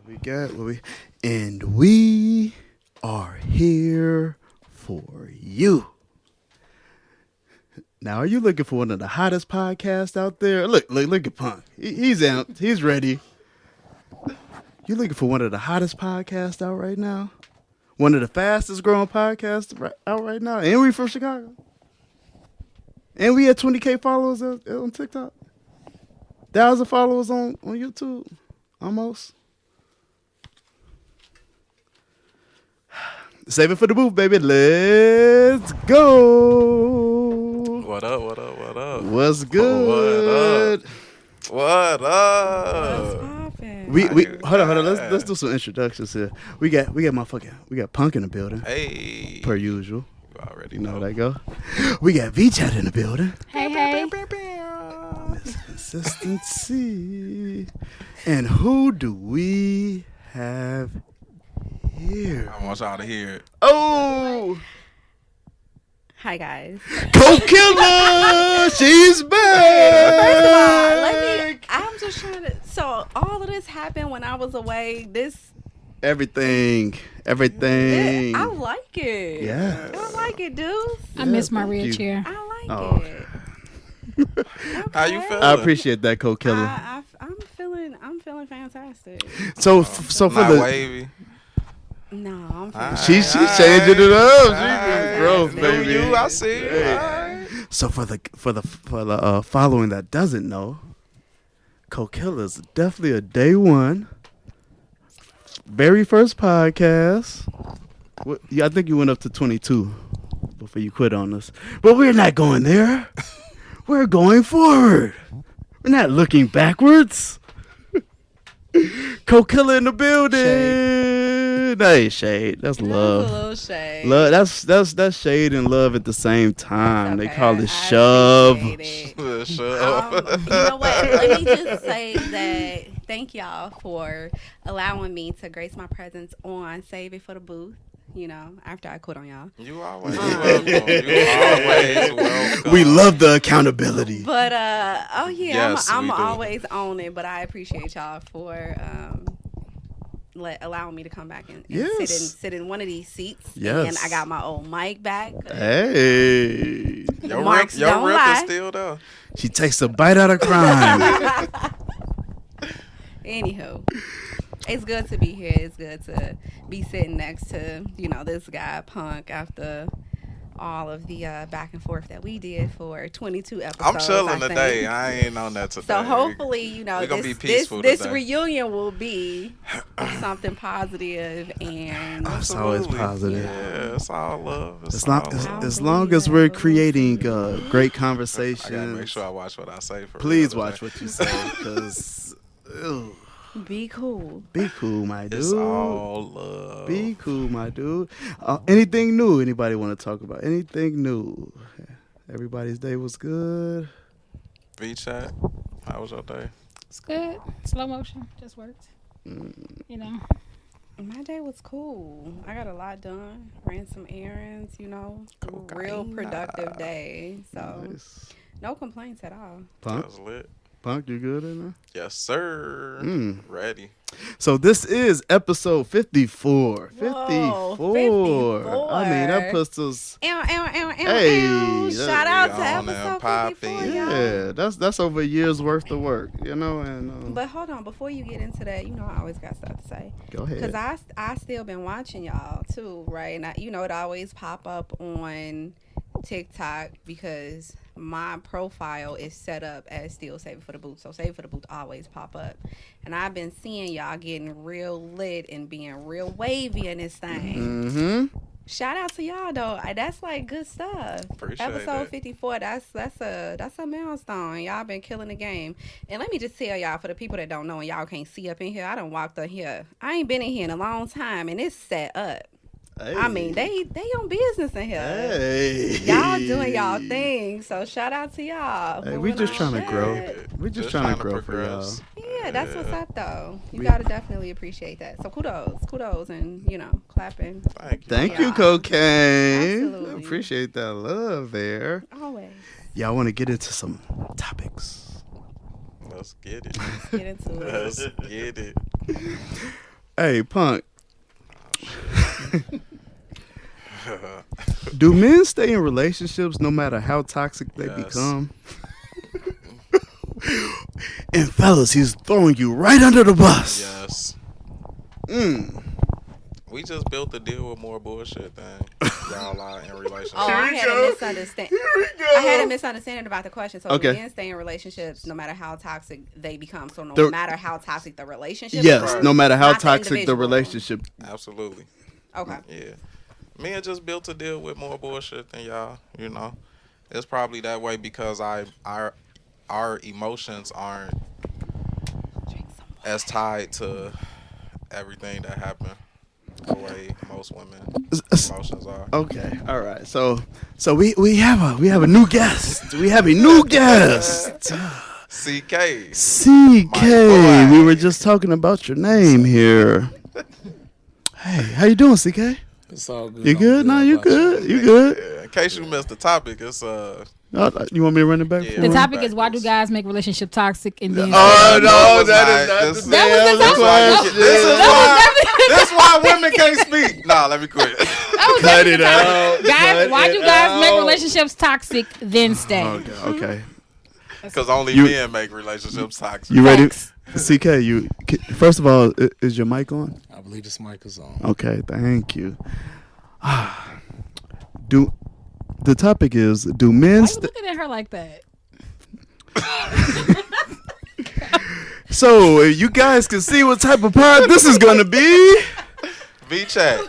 We got what we, and we are here for you. Now, are you looking for one of the hottest podcasts out there? Look at Punk. He's amped. He's ready. You looking for one of the hottest podcasts out right now? One of the fastest growing podcasts out right now? And we from Chicago. And we had 20K followers on TikTok. 1,000 followers on YouTube. Almost. Save it for the booth, baby. Let's go. What up? What up? What up? What's good? What up? What's poppin'? We hold on. Let's do some introductions here. We got Punk in the building. Hey. Per usual. You already You know know. how that go. We got Vee Chat in the building. Hey. Consistency. And who do we have here? I want y'all to hear it. Oh, Hi guys. Co-Killer, she's back. First of all, I'm just trying to. So all of this happened when I was away. Everything. I like it. Yeah. I like it, Deuce. I miss my red you. chair. I like Oh, it. How you feeling? I appreciate that, Co-Killer. I'm feeling fantastic. So for Not the wavy. No, I'm feeling. she's changing it up. She's Alright. growth, Do baby. you? I see. Hey. Alright. So for the following that doesn't know, Co-Killer's definitely a day one, very first podcast. Yeah, I think you went up to 22 before you quit on us. But we're not going there. We're going forward. We're not looking backwards. Co-Killer in the building. Shade. That ain't shade. That's love. That's a little shade. Love. That's shade and love at the same time. Okay, They call it I shove. appreciate it. Shut up. You know what? Let me just say that thank y'all for allowing me to grace my presence on Save It for the Booth. You know, after I quit on y'all. You always welcome. You always welcome. We love the accountability. But oh yeah, Yes, I'm we do. always on it. But I appreciate y'all for allowing me to come back and Yes. sit in one of these seats. Yes. And I got my old mic back. Hey, Your Marks rip don't is lie. still there. she takes a bite out of crime. Anywho, it's good to be here. It's good to be sitting next to, this guy, Punk, after all of the back and forth that we did for 22 episodes. I'm chilling I think. today. I ain't on that today. So hopefully, we gonna be this peaceful this today. reunion will be something positive and It's always positive. Yeah, it's all love. It's As all long love. as long as we're creating great I gotta conversation. make sure I watch what I say for Please real watch today. what you say, because be cool. be cool, my dude. It's all love. Be cool, my dude. Anything new? Anybody want to talk about anything new? Everybody's day was good. Vee Chat. How was your day? It's good. Slow motion. Just worked. You know. My day was cool. I got a lot done. Ran some errands, real Cocaine. productive day. So Nice. no complaints at all. Punk, That was lit. Punk, you good in there? Yes, sir. Ready. So this is episode 54. Whoa, 54. I mean, that 54. puts us. Ow, ow, ow, ow, Hey, ow. Shout out to we on there episode popping. 54, y'all. Yeah, that's over a year's worth of work, and But hold on, before you get into that, I always got stuff to say. go ahead. Because I still been watching y'all too, right? And it always pop up on TikTok because my profile is set up as still Save It for the Booth. So Save It for the Booth always pop up. And I've been seeing y'all getting real lit and being real wavy in this thing. Mm-hmm. Shout out to y'all though. That's like good stuff. Appreciate Episode that. 54. That's a milestone. Y'all been killing the game. And let me just tell y'all, for the people that don't know and y'all can't see up in here, I done walked up here. I ain't been in here in a long time, and it's set up. Hey. I mean, they on business in here. Hey. Y'all doing y'all thing. So shout out to y'all. Hey, we Moving just on trying to shit. grow. We just trying to grow for y'all. progress. Yeah, that's what's up though. You We- gotta definitely appreciate that. So kudos and clapping. Thank you. Thank you, Yeah. Cocaine. Absolutely. Appreciate that love there. Always. Y'all want to get into some topics? Let's get it. Get into it. Let's get it. Hey, Punk. Do men stay in relationships no matter how toxic they become? And fellas, he's throwing you right under the bus. Yes. Mm. We just built to deal with more bullshit than y'all are in relationships. Oh, I had a misunderstanding. I had a misunderstanding about the question. So Okay. men stay in relationships no matter how toxic they become. So no The- matter how toxic the relationship. Yes, is, no matter how not toxic the individual. relationship. Absolutely. Okay. Yeah. Men just built to deal with more bullshit than y'all, you know. It's probably that way because our emotions aren't as tied to everything that happened the way most women's emotions are. Okay, all right. So we have a new guest. We have a new guest. CK. CK. boy. We were just talking about your name here. Hey, how you doing, CK? It's all good. You good? No, you good. You good? Yeah, in case you missed the topic, it's You want me to run it back? Yeah. for The you? topic is why do guys make relationship toxic and then Oh no, it's that not. is not This- the That was the damn topic. question. This is why women can't speak. Nah, let me quit. That was Cut definitely it the topic. out. Guys, Cut why it do guys make out. relationships toxic then stay? Okay. Because only You- men make relationships toxic. You ready? Facts. CK, first of all, is your mic on? I believe this mic is on. Okay, thank you. The topic is do men Why you looking at her like that? So you guys can see what type of pod this is gonna be. Vee Chat.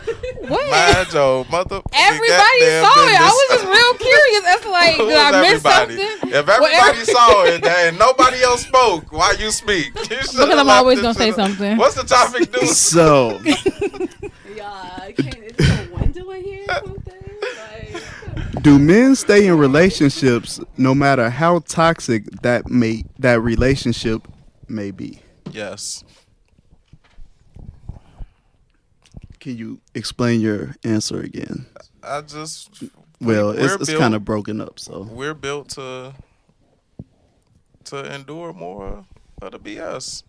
What? Mind your mother. Everybody saw it. I was just real curious as to like, did I miss something? If everybody saw it and nobody else spoke, why you speak? You Because should've I'm left always it gonna to say the- something. What's the topic, Deuce? So Yeah, is it a window in here or something? Like, do men stay in relationships no matter how toxic that relationship may be? Yes. Can you explain your answer again? I just. Well, we're it's built- kind of broken up. So We're built to endure more of the BS.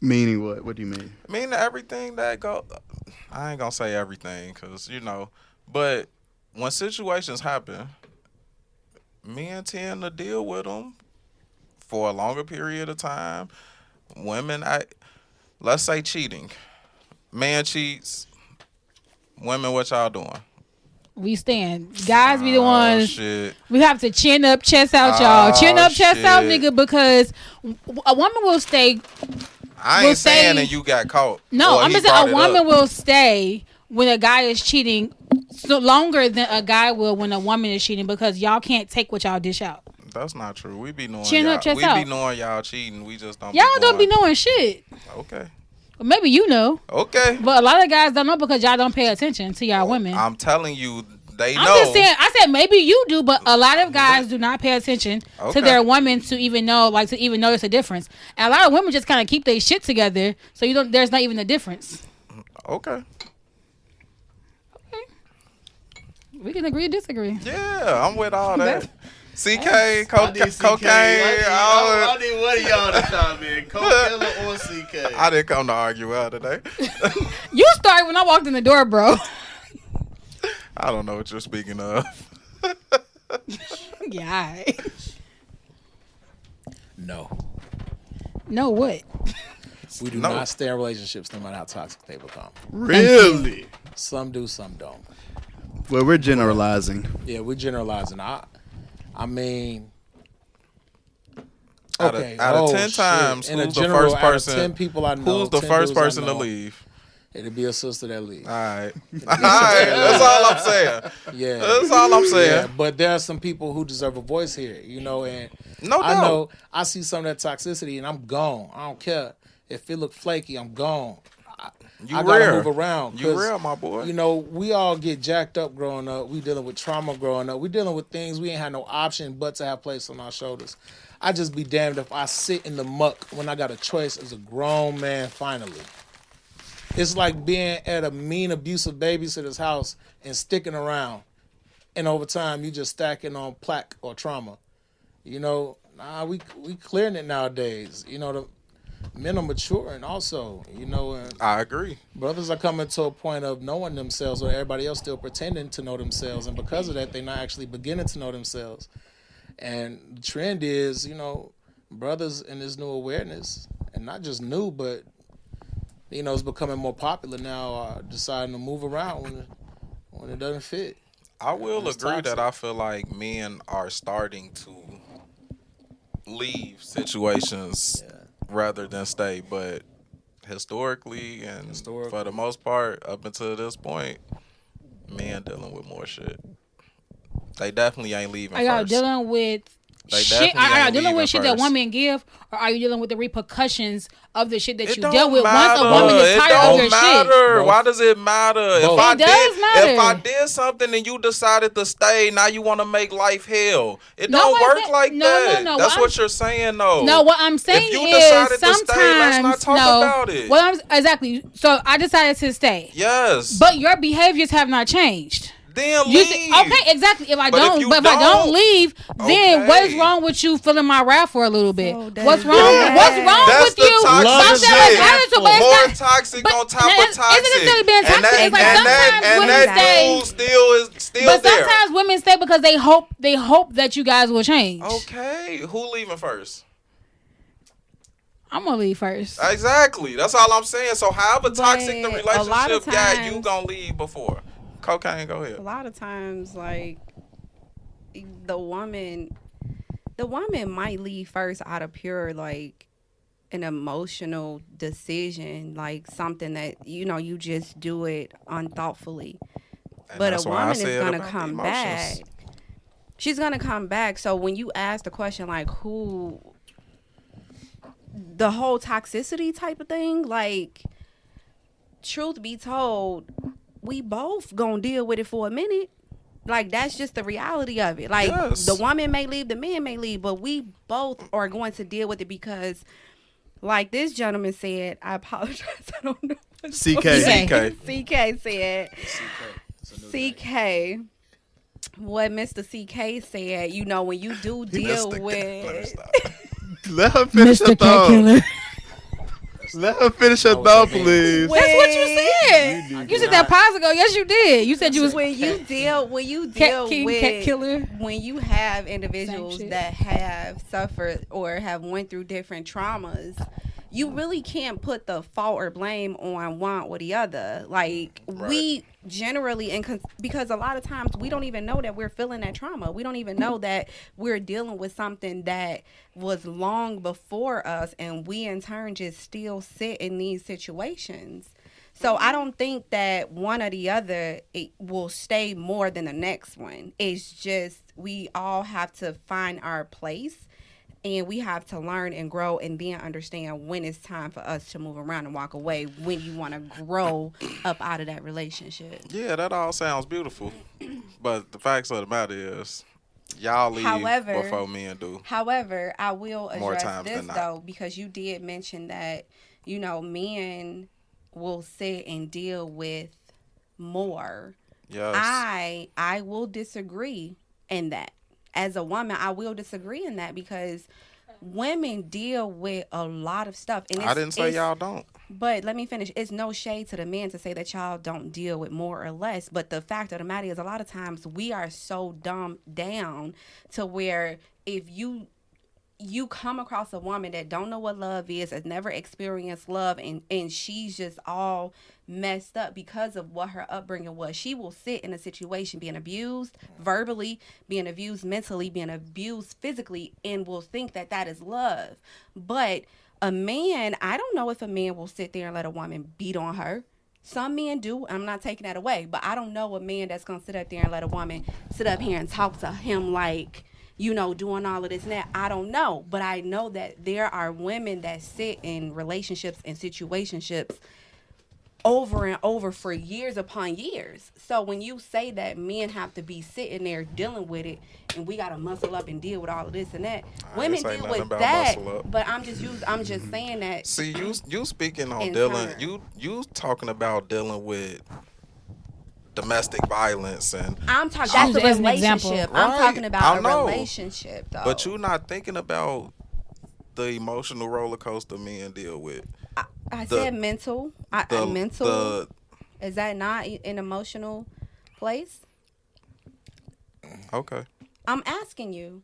meaning what? What do you mean? I mean, everything that go. I ain't gonna say everything, cause but when situations happen, men tend to deal with them for a longer period of time. Women, let's say cheating. Man cheats. Women, what y'all doing? We stand. Guys be the Oh, ones. shit. We have to chin up, chest out, y'all. Chin Oh, up, chest out, shit. nigga, because a woman will stay. I Will ain't saying say- that you got caught. No, or I'm he just saying brought a it woman up. will stay when a guy is cheating so longer than a guy will when a woman is cheating because y'all can't take what y'all dish out. That's not true. We be knowing Chin y'all. up, chest we out. be knowing y'all cheating. We just don't. Y'all be don't be going, knowing shit. Okay. Or maybe you know, Okay. but a lot of guys don't know because y'all don't pay attention to y'all women. I'm telling you, they know. I'm just saying. I said maybe you do, but a lot of guys do not pay attention Okay. to their women to even know, like to even notice a difference. And a lot of women just kind of keep their shit together, so you don't. There's not even a difference. Okay. We can agree to disagree. Yeah, I'm with all that. CK, I cocaine. I need one of y'all to chime in. Cocaine or CK? I didn't come to argue out today. You started when I walked in the door, bro. I don't know what you're speaking of. Yeah. Alright. No. No what? We do No. not stay in relationships no matter how toxic they become. Really? Some do, some don't. Well, we're generalizing. Yeah, we're generalizing. I mean, Out of- okay. out of 10 shit. times, in a who's the general, first out of person- 10 people I know, Who's the 10 first dudes I person to know, leave? It'd be a sister that leaves. All right. All right. That's all I'm saying. Yeah. That's all I'm Yeah, saying. but there are some people who deserve a voice here, and No I doubt. know I see some of that toxicity and I'm gone. I don't care. If it look flaky, I'm gone. I gotta rare. move around. You 'cause, real, my boy. we all get jacked up growing up. We dealing with trauma growing up. We dealing with things we ain't had no option but to have placed on our shoulders. I just be damned if I sit in the muck when I got a choice as a grown man finally. It's like being at a mean, abusive babysitter's house and sticking around. And over time, you just stacking on plaque or trauma. Nah, we clearing it nowadays. men are maturing also, and I agree. brothers are coming to a point of knowing themselves where everybody else still pretending to know themselves. And because of that, they're not actually beginning to know themselves. And the trend is, brothers in this new awareness, and not just new, but, it's becoming more popular now, deciding to move around when it doesn't fit. I will It's agree that toxic. I feel like men are starting to leave situations rather than stay, but historically and for the most part, up until this point, men dealing with more shit. They definitely ain't leaving Are y'all first. dealing with They shit? definitely Are y'all ain't dealing with leaving shit that first. women give, or are you dealing with the repercussions of the shit that It you don't dealt with matter. once a woman is It tired of don't your shit? matter. Both. Why does it matter? Both. It does matter. If I did something and you decided to stay, now you want to make life hell. It No don't one work said- like no, that. no, no. That's What what you're saying, though. No, what I'm saying if you is decided sometimes to stay, let's not talk no. about it. Well, exactly. So I decided to stay, Yes. but your behaviors have not changed. Then You leave. see, okay, exactly. If I But if don't, you but if I don't leave, then okay. what is wrong with you feeling my wrath for a little bit? So does What's wrong? that- What's wrong That's with the you? toxic Love shit. is attitude, but it's More not- toxic but on top of isn't toxic. necessarily being toxic. And that, It's like and that, sometimes and women that stay- dude still But there. sometimes women stay because they hope that you guys will change. Okay, who leaving first? I'm gonna leave first. Exactly. That's all I'm saying. So however toxic the But a lot of relationship got, you times- gonna leave before. Cocaine, go A ahead. lot of times, like the woman might leave first out of pure like an emotional decision, like something that you just do it unthoughtfully. And But that's a why I woman is said gonna about the come emotions. back. She's gonna come back. So when you ask the question like who, the whole toxicity type of thing, like truth be told, we both gonna deal with it for a minute. Like that's just the reality of it. Like Yes. the woman may leave, the man may leave, but we both are going to deal with it because, like this gentleman said, I apologize. I don't know. What CK. CK said. CK. What Mr. CK said, when you do deal Let me with. stop. Let her finish her thought. Let her finish her That's thought, what that please. That's what you said. You said that pause ago. Yes, you did. You said you was When you deal cat king, with cat killer. when you have individuals Same shit. that have suffered or have went through different traumas, you really can't put the fault or blame on one or the other. Like we generally, because a lot of times we don't even know that we're feeling that trauma. We don't even know that we're dealing with something that was long before us, and we in turn just still sit in these situations. So I don't think that one or the other it will stay more than the next one. It's just we all have to find our place, and we have to learn and grow and then understand when it's time for us to move around and walk away, when you want to grow up out of that relationship. Yeah, that all sounds beautiful. But the facts of the matter is, y'all leave However- before men do. However, I will More address times this than not. though, because you did mention that, men will sit and deal with more. Yes. I will disagree in that. As a woman, I will disagree in that because women deal with a lot of stuff. And I didn't say y'all don't. But let me finish. It's no shade to the men to say that y'all don't deal with more or less. But the fact of the matter is a lot of times we are so dumbed down to where if you come across a woman that don't know what love is, has never experienced love, and she's just all messed up because of what her upbringing was. She will sit in a situation being abused verbally, being abused mentally, being abused physically, and will think that that is love. But a man, I don't know if a man will sit there and let a woman beat on her. Some men do. I'm not taking that away. But I don't know a man that's going to sit up there and let a woman sit up here and talk to him like, doing all of this and that. I don't know. But I know that there are women that sit in relationships and situationships over and over for years upon years. So when you say that men have to be sitting there dealing with it and we got to muscle up and deal with all of this and that, I women ain't say deal nothing with about that. muscle up. But I'm just saying that. See, you speaking on In dealing, turn. you talking about dealing with domestic violence and I'm talking. That's a Use it as an example. relationship. Right. I'm talking I about a know. relationship, though. but you're not thinking about the emotional roller coaster men deal with. I said mental. Mental. Is that not an emotional place? Okay. I'm asking you.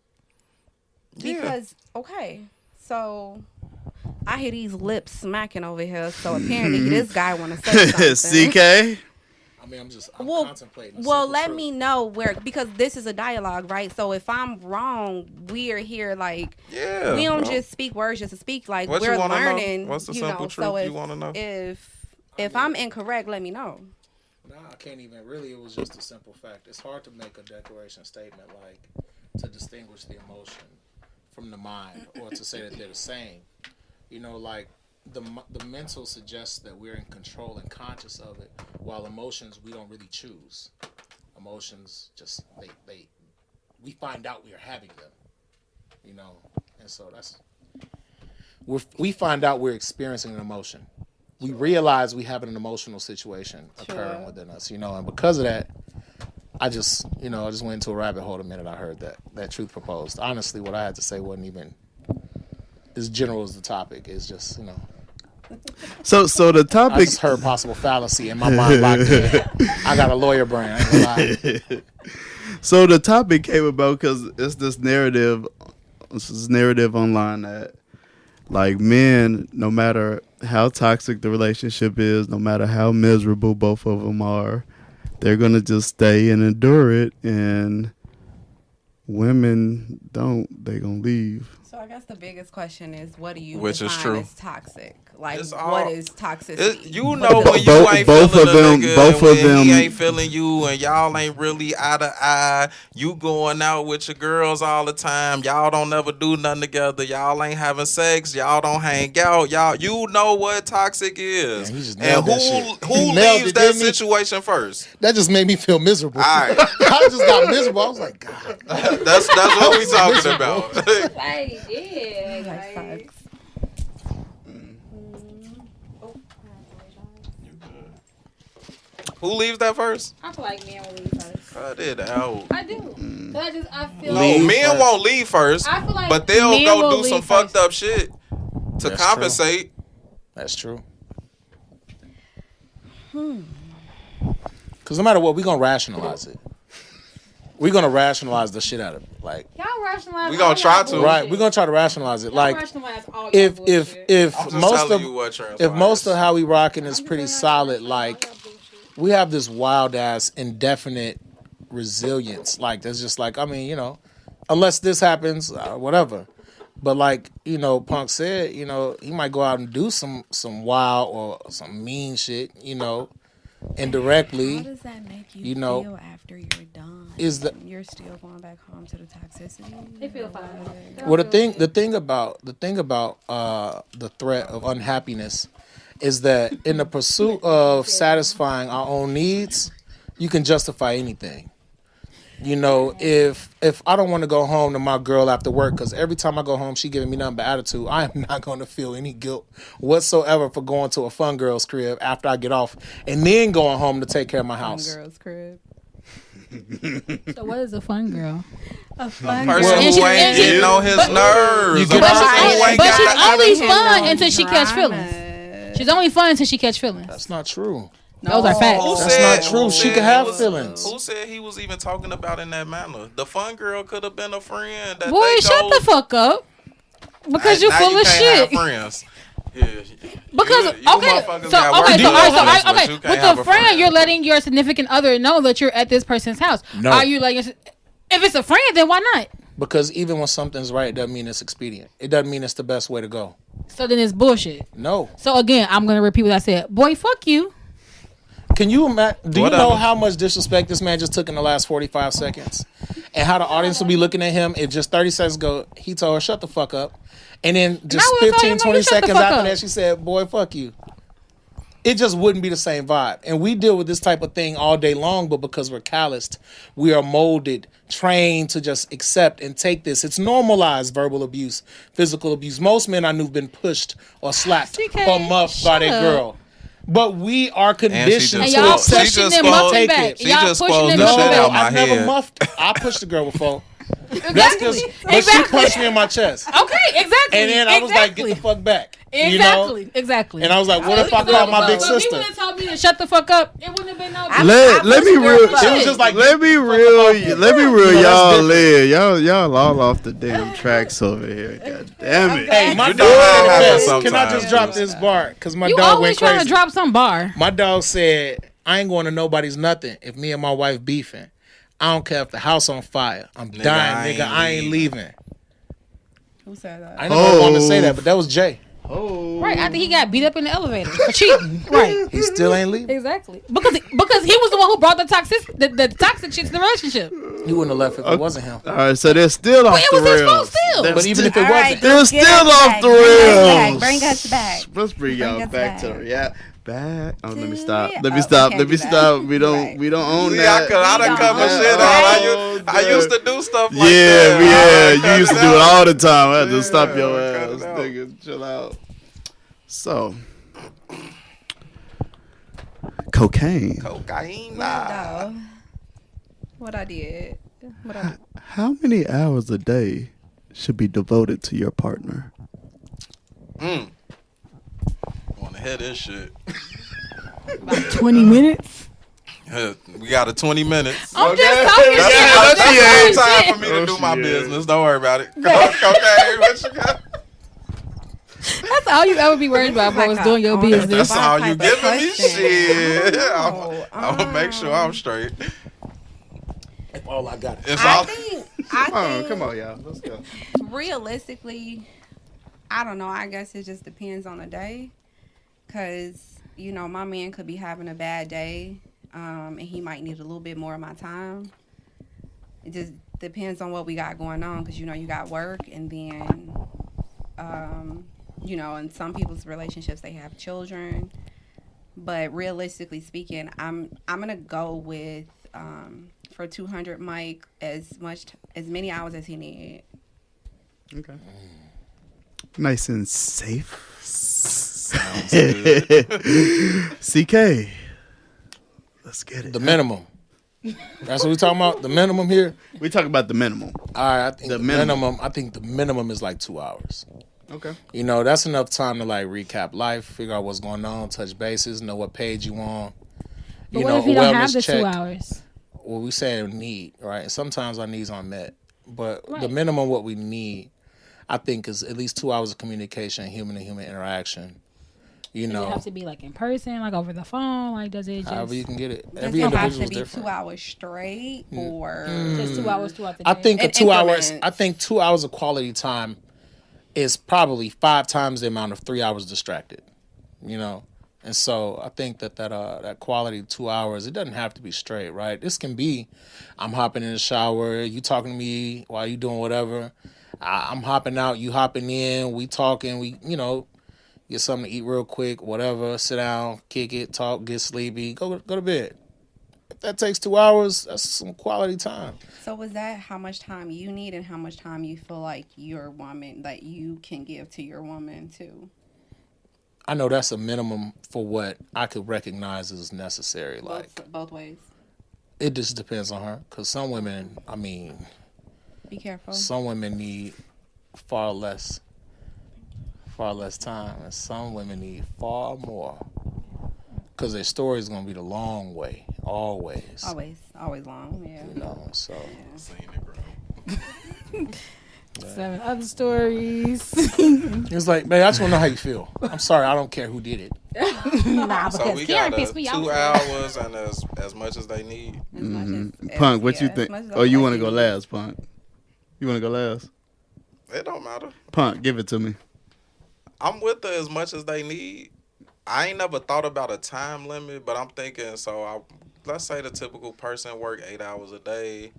Because, okay, so I hear these lips smacking over here, so apparently this guy want to say something. CK? I mean, I'm contemplating. Well, let me know because this is a dialogue, right? So if I'm wrong, we are here like we don't just speak words just to speak. Like what we're you learning. Know? What's the simple truth so you want to know? If I'm incorrect, let me know. No, I can't even. Really, it was just a simple fact. It's hard to make a declaration statement like to distinguish the emotion from the mind, or to say that they're the same. You know, like the mental suggests that we're in control and conscious of it, while emotions we don't really choose. Emotions just we find out we are having them. You know, and so we find out we're experiencing an emotion. We realize we have an emotional situation occurring within us. You know, and because of that, I just went into a rabbit hole the minute I heard that truth proposed. Honestly, what I had to say wasn't even as general as the topic. It's just, So the topic. I just heard possible fallacy in my mind locked in. I got a lawyer brain. I ain't gonna lie. So the topic came about because it's this narrative online that, like, men, no matter how toxic the relationship is, no matter how miserable both of them are, they're going to just stay and endure it, and women don't. They going to leave. So I guess the biggest question is, what do you Which is define true. as toxic? Like, It's what is toxicity? When you ain't both feeling of them, a nigga, both and of when them, he ain't feeling you, and y'all ain't really eye to eye. You going out with your girls all the time. Y'all don't never do nothing together. Y'all ain't having sex. Y'all don't hang out. You know what toxic is. Man, he just and nailed that shit. who He nailed leaves it, that didn't he? situation first? That just made me feel miserable. All right. I just got miserable. I was like, God. That's what we talking about. Like, yeah, Like sucks. Who leaves that first? I feel like men will leave first. I did out. I do. Cause I feel No, like men won't leave first, I feel like but they'll men go will do some leave fucked first. up shit to That's compensate. That's true. Because no matter what, we're going to rationalize it. We're going to rationalize the shit out of it. Like, y'all rationalize. We gonna all try y'all to. bullshit. right, we're going to try to rationalize it. Y'all Like, rationalize all y'all if bullshit. I'm just most telling of you what if transpires. most of how we rocking is pretty solid, like, we have this wild ass indefinite resilience. Like, that's just like, I mean, unless this happens, whatever. But like, Punk said, he might go out and do some wild or some mean shit, indirectly. How does that make you feel after you're done? You're still going back home to the toxicity? They feel fine. Well, the thing about the threat of unhappiness is that in the pursuit of satisfying our own needs, you can justify anything. If I don't want to go home to my girl after work, because every time I go home, she giving me nothing but attitude, I am not going to feel any guilt whatsoever for going to a fun girl's crib after I get off and then going home to take care of my house. Fun girl's crib. So what is a fun girl? A fun person who ain't getting on his nerves. You A get person what who ain't But got she's the only attitude. fun until she catch feelings. She's only fun until she catch feelings. That's not true. Those are facts. Who That's said- not true. who She said can he have was- feelings. Who said he was even talking about in that manner? The fun girl could have been a friend. That Boy, they shut go, the fuck up. Because you now full you of can't shit. Have friends. Yeah. Because you okay, motherfuckers so got okay, work so to all right, do, so but okay, you can't with have a a friend, you're letting your significant other know that you're at this person's house. No. Are you like, if it's a friend, then why not? Because even when something's right, it doesn't mean it's expedient. It doesn't mean it's the best way to go. So then it's bullshit. No. So again, I'm gonna repeat what I said. Boy, fuck you. Can you imagine? Do you Whatever. know how much disrespect this man just took in the last 45 seconds? And how the audience will be looking at him if just 30 seconds ago, he told her, shut the fuck up. And then just I would've told him, 15, no, 20 you shut the seconds fuck after up. that, she said, boy, fuck you. It just wouldn't be the same vibe. And we deal with this type of thing all day long, but because we're calloused, we are molded, trained to just accept and take this. It's normalized verbal abuse, physical abuse. Most men I knew have been pushed or slapped CK, or muffed by shut their up. girl. But we are conditioned And to y'all accept pushing just them spoiled- muffin take back. it. She Y'all just pushing spoiled them the muffin shit No, out back. my I've never head. muffed. I pushed a girl before. That's because, but she punched me in my chest. Okay, exactly. And then I was like, get the fuck back. Exactly, exactly. And I was like, what if I call my big If he sister? would have told me to shut the fuck up, it wouldn't have been no. Let me real. It was just like, Let me reel y'all different. in. Y'all all off the damn tracks over here. God damn it. Hey, my You dog know how it said, happens can I just sometimes. drop this bar? Because my You dog always went trying crazy. to drop some bar. My dog said, I ain't going to nobody's nothing if me and my wife beefing. I don't care if the house on fire. I'm dying, nigga. I ain't leaving. Who said that? I never wanted to say that, but that was Jay. Oh. Right after he got beat up in the elevator for cheating. Right. He still ain't leaving. Exactly. Because he was the one who brought the toxic shit to the relationship. He wouldn't have left if it wasn't him. All right, so they're still off It the was his rails. fault still. They're But even if it All right, wasn't, they're let's get still us off back. the Bring rails. us back. Let's bring y'all us back to back. the back. Oh, let me To stop. it. Let me Oh, stop. we Let me can't do stop. that. We don't. Right. We don't own See, that. I done cut my don't shit know. out. I used to do stuff like that. Yeah, you used to do it all the time. I had to stop your cut ass, it out. nigga. Chill out. So, cocaine. Cocaine. No. What I did. How many hours a day should be devoted to your partner? Want to hear this shit? About 20 minutes. We got a 20 minutes. I'm just talking That's shit. enough I'm just time talking for me shit. to do my she is. business. Don't worry about it. Cocaine, what you got? That's all you ever be worried about, bro, is doing your business. That's all you type of giving me? question. Shit. No. I'm going to make sure I'm straight. all I got. It's I all. think Come on, y'all. Let's go. realistically, I don't know. I guess it just depends on the day. Because, you know, my man could be having a bad day and he might need a little bit more of my time. It just depends on what we got going on because, you know, you got work and then, you know, in some people's relationships, they have children. But realistically speaking, I'm going to go with, for 200 Mike, as many hours as he need. Okay. Nice and safe. Sounds good. CK. Let's get it. The minimum. That's what we talking about. The minimum here. We talk about the minimum. All right, I think The the minimum. minimum. I think the minimum is like 2 hours. Okay. You know, that's enough time to like recap life, figure out what's going on, touch bases, know what page you on. But You what know, if a you don't have wellness the check. 2 hours? Well, we say need, right? And sometimes our needs aren't met. But the Right. minimum what we need, I think, is at least 2 hours of communication, human to human interaction. You Does it know, have to be like in person, like over the phone? Like, does it just however you can get it. Does Every it have individual to is be different. 2 hours straight or just 2 hours throughout the day? I think In 2 hours. increments. I think 2 hours of quality time is probably 5 times the amount of 3 hours distracted. You know, and so I think that quality 2 hours. It doesn't have to be straight, right? This can be, I'm hopping in the shower, you talking to me while you doing whatever. I'm hopping out, you hopping in, we talking, we get something to eat real quick, whatever. Sit down, kick it, talk, get sleepy, go to bed. If that takes 2 hours, that's some quality time. So is that how much time you need and how much time you feel like your woman, that you can give to your woman too? I know that's a minimum for what I could recognize as necessary. Like, Both ways. it just depends on her. Because some women, Be careful. some women need far less time. And some women need far more. Because their story is going to be the long way. Always. Always long, yeah. You know, so. Seen it, bro. 7 other stories. It's like, man, I just want to know how you feel. I'm sorry, I don't care who did it. Nah, So because we Karen got pissed me 2 off. hours and as much as they need. As much as- Punk, what yeah, you as think? much as Oh, you I want to like go last, Punk? You want to go last? It don't matter. Punk, give it to me. I'm with her as much as they need. I ain't never thought about a time limit, but I'm thinking, let's say the typical person work 8 hours a day.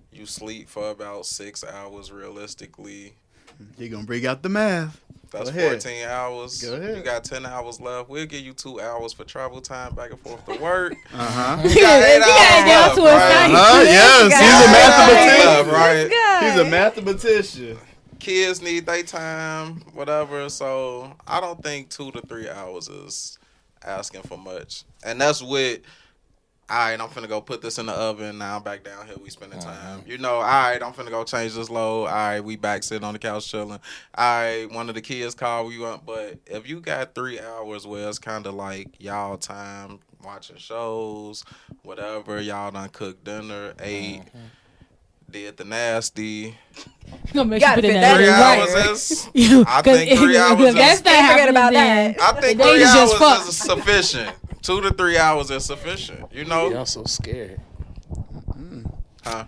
You sleep for about 6 hours realistically. You're going to bring out the math. That's Go ahead. 14 hours. Go ahead. You got 10 hours left. We'll give you 2 hours for travel time back and forth to work. Uh-huh. You got 8 hours get left, to a right? site. Yes, he's a mathematician. Right. He's a mathematician. Kids need their time, whatever. So I don't think 2 to 3 hours is asking for much. And that's with all right, I'm finna go put this in the oven. Now I'm back down here. We spending time. You know, all right, I'm finna go change this load. All right, we back sitting on the couch chilling. All right, one of the kids called. We want, but if you got 3 hours where it's kind of like y'all time watching shows, whatever, y'all done cooked dinner, ate, did the nasty. Gonna make Gotta you put fit in that 3 in right. hours is. I think 3 hours is. That's not Can't forget happening about then. that. I think The 3 days just hours fucked. is sufficient. 2 to 3 hours is sufficient. You know? Y'all so scared. Huh?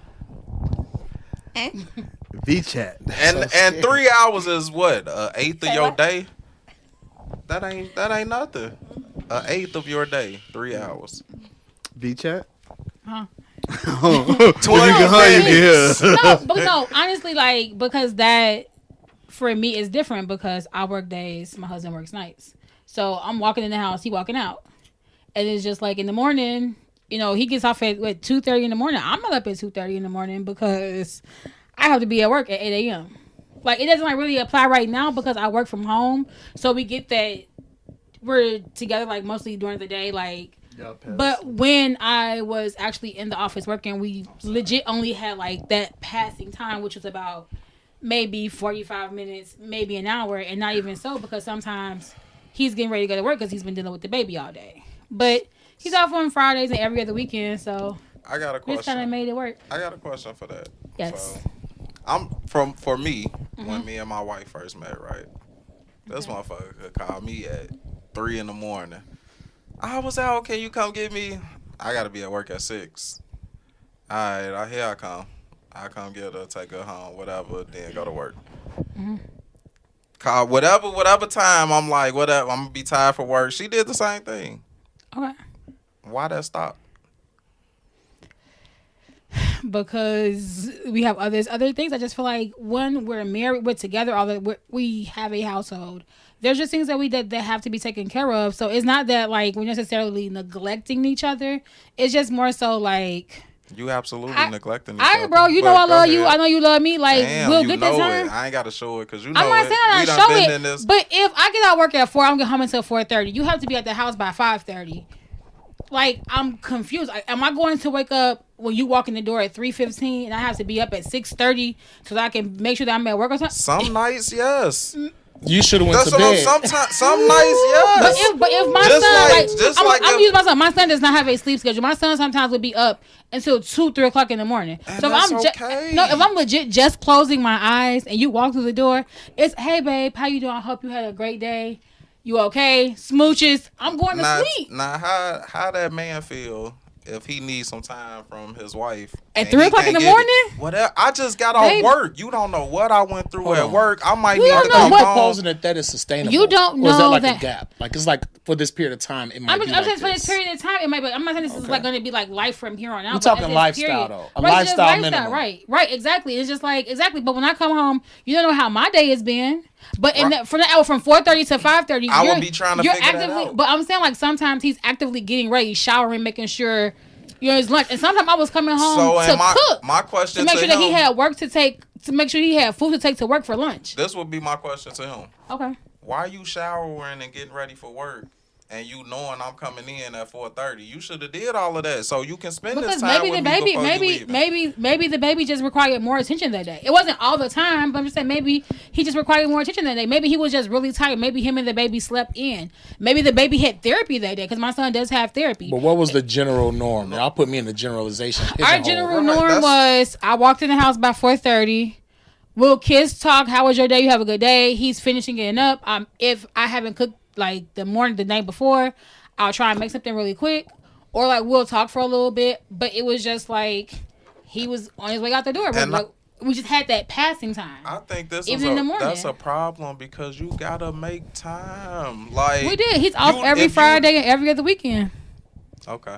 Eh? Vee Chat. And 3 hours is what? Eighth of Say your what? day? That ain't nothing. An eighth of your day. 3 hours. Vee Chat. Huh? 20 minutes. No, but no, honestly, like, because that for me is different because I work days, my husband works nights. So I'm walking in the house, he walking out. And it's just like in the morning, you know, he gets off at 2:30 in the morning. I'm not up at 2:30 in the morning because I have to be at work at 8 a.m. Like, it doesn't like really apply right now because I work from home. So we get that we're together like mostly during the day, like. But when I was actually in the office working, we legit only had like that passing time, which was about maybe 45 minutes, maybe an hour, and not even so because sometimes he's getting ready to go to work because he's been dealing with the baby all day. But he's off on Fridays and every other weekend, so I got a we just kind of question. made it work. I got a question for that. Yes. So, for me, when me and my wife first met, right? This motherfucker could call me at 3 in the morning. I was out. Can you come get me? I gotta be at work at 6. All right, here I come. I come get her, take her home, whatever, then go to work. Call whatever time. I'm like, whatever. I'm gonna be tired for work. She did the same thing. Okay. Why that stop? Because we have other things. I just feel like when we're married, we're together, we have a household. There's just things that have to be taken care of. So it's not that like we're necessarily neglecting each other. It's just more so like You absolutely neglecting each other. bro, you know I love you. I know you love me. Like Damn, we'll you get know this time. it. I ain't gotta show it because you know I'm not it. saying I We don't done show been it, in this. but if I get out of work at 4, I'm gonna home until 4:30. You have to be at the house by 5:30. Like, I'm confused. Am I going to wake up when you walk in the door at 3:15 and I have to be up at 6:30 so that I can make sure that I'm at work or something? Some nights, yes. You should have went That's to what bed. sometimes. Some nights, yes. But if my Just son, like- just I'm like gonna if- use my son. My son does not have a sleep schedule. My son sometimes would be up until 2, 3 o'clock in the morning. And So if that's I'm okay. if I'm legit just closing my eyes and you walk through the door, it's hey babe, how you doing? I hope you had a great day. You okay? Smooches. I'm going to sleep. Now, how that man feel if he needs some time from his wife At and 3 he o'clock can't in the get it? morning? Whatever. I just got off Babe. work. You don't know what I went through Hold at on. work. I might You need don't to know come what- home. Proposing that is sustainable. You don't Or is that know like that- a gap? Like it's like for this period of time, it might I'm be just like saying for this this. period of time, it might be. I'm not saying this is Okay. like going to be like life from here on out. We're but talking at this lifestyle, period- though. A Right, just lifestyle minimum. Right, exactly. It's just like exactly. But when I come home, you don't know how my day has been. But in Right. from the hour from 4:30 to 5:30, I would you're- be trying to you're figure that actively. out. But I'm saying like sometimes he's actively getting ready, showering, making sure his lunch. And sometimes I was coming home So, to and cook my question to make to sure that he him- had work to take to make sure he had food to take to work for lunch. This would be my question to him. Okay. Why are you showering and getting ready for work? And you knowing I'm coming in at 4:30, you should have did all of that so you can spend Because this time maybe with the me baby, before you leaving. maybe the baby just required more attention that day. It wasn't all the time, but I'm just saying maybe he just required more attention that day. Maybe he was just really tired. Maybe him and the baby slept in. Maybe the baby had therapy that day because my son does have therapy. But what was the general norm? I'll put me in the generalization. Our pigeonhole. general Right, norm was I walked in the house by 4:30. We'll kids talk. How was your day? You have a good day. He's finishing getting up. If I haven't cooked like the night before, I'll try and make something really quick, or like we'll talk for a little bit. But it was just like he was on his way out the door. And Like, we just had that passing time. I think this Even is in the morning. that's a problem because you gotta make time. Like We did. He's off every if you- Friday and every other weekend. Okay.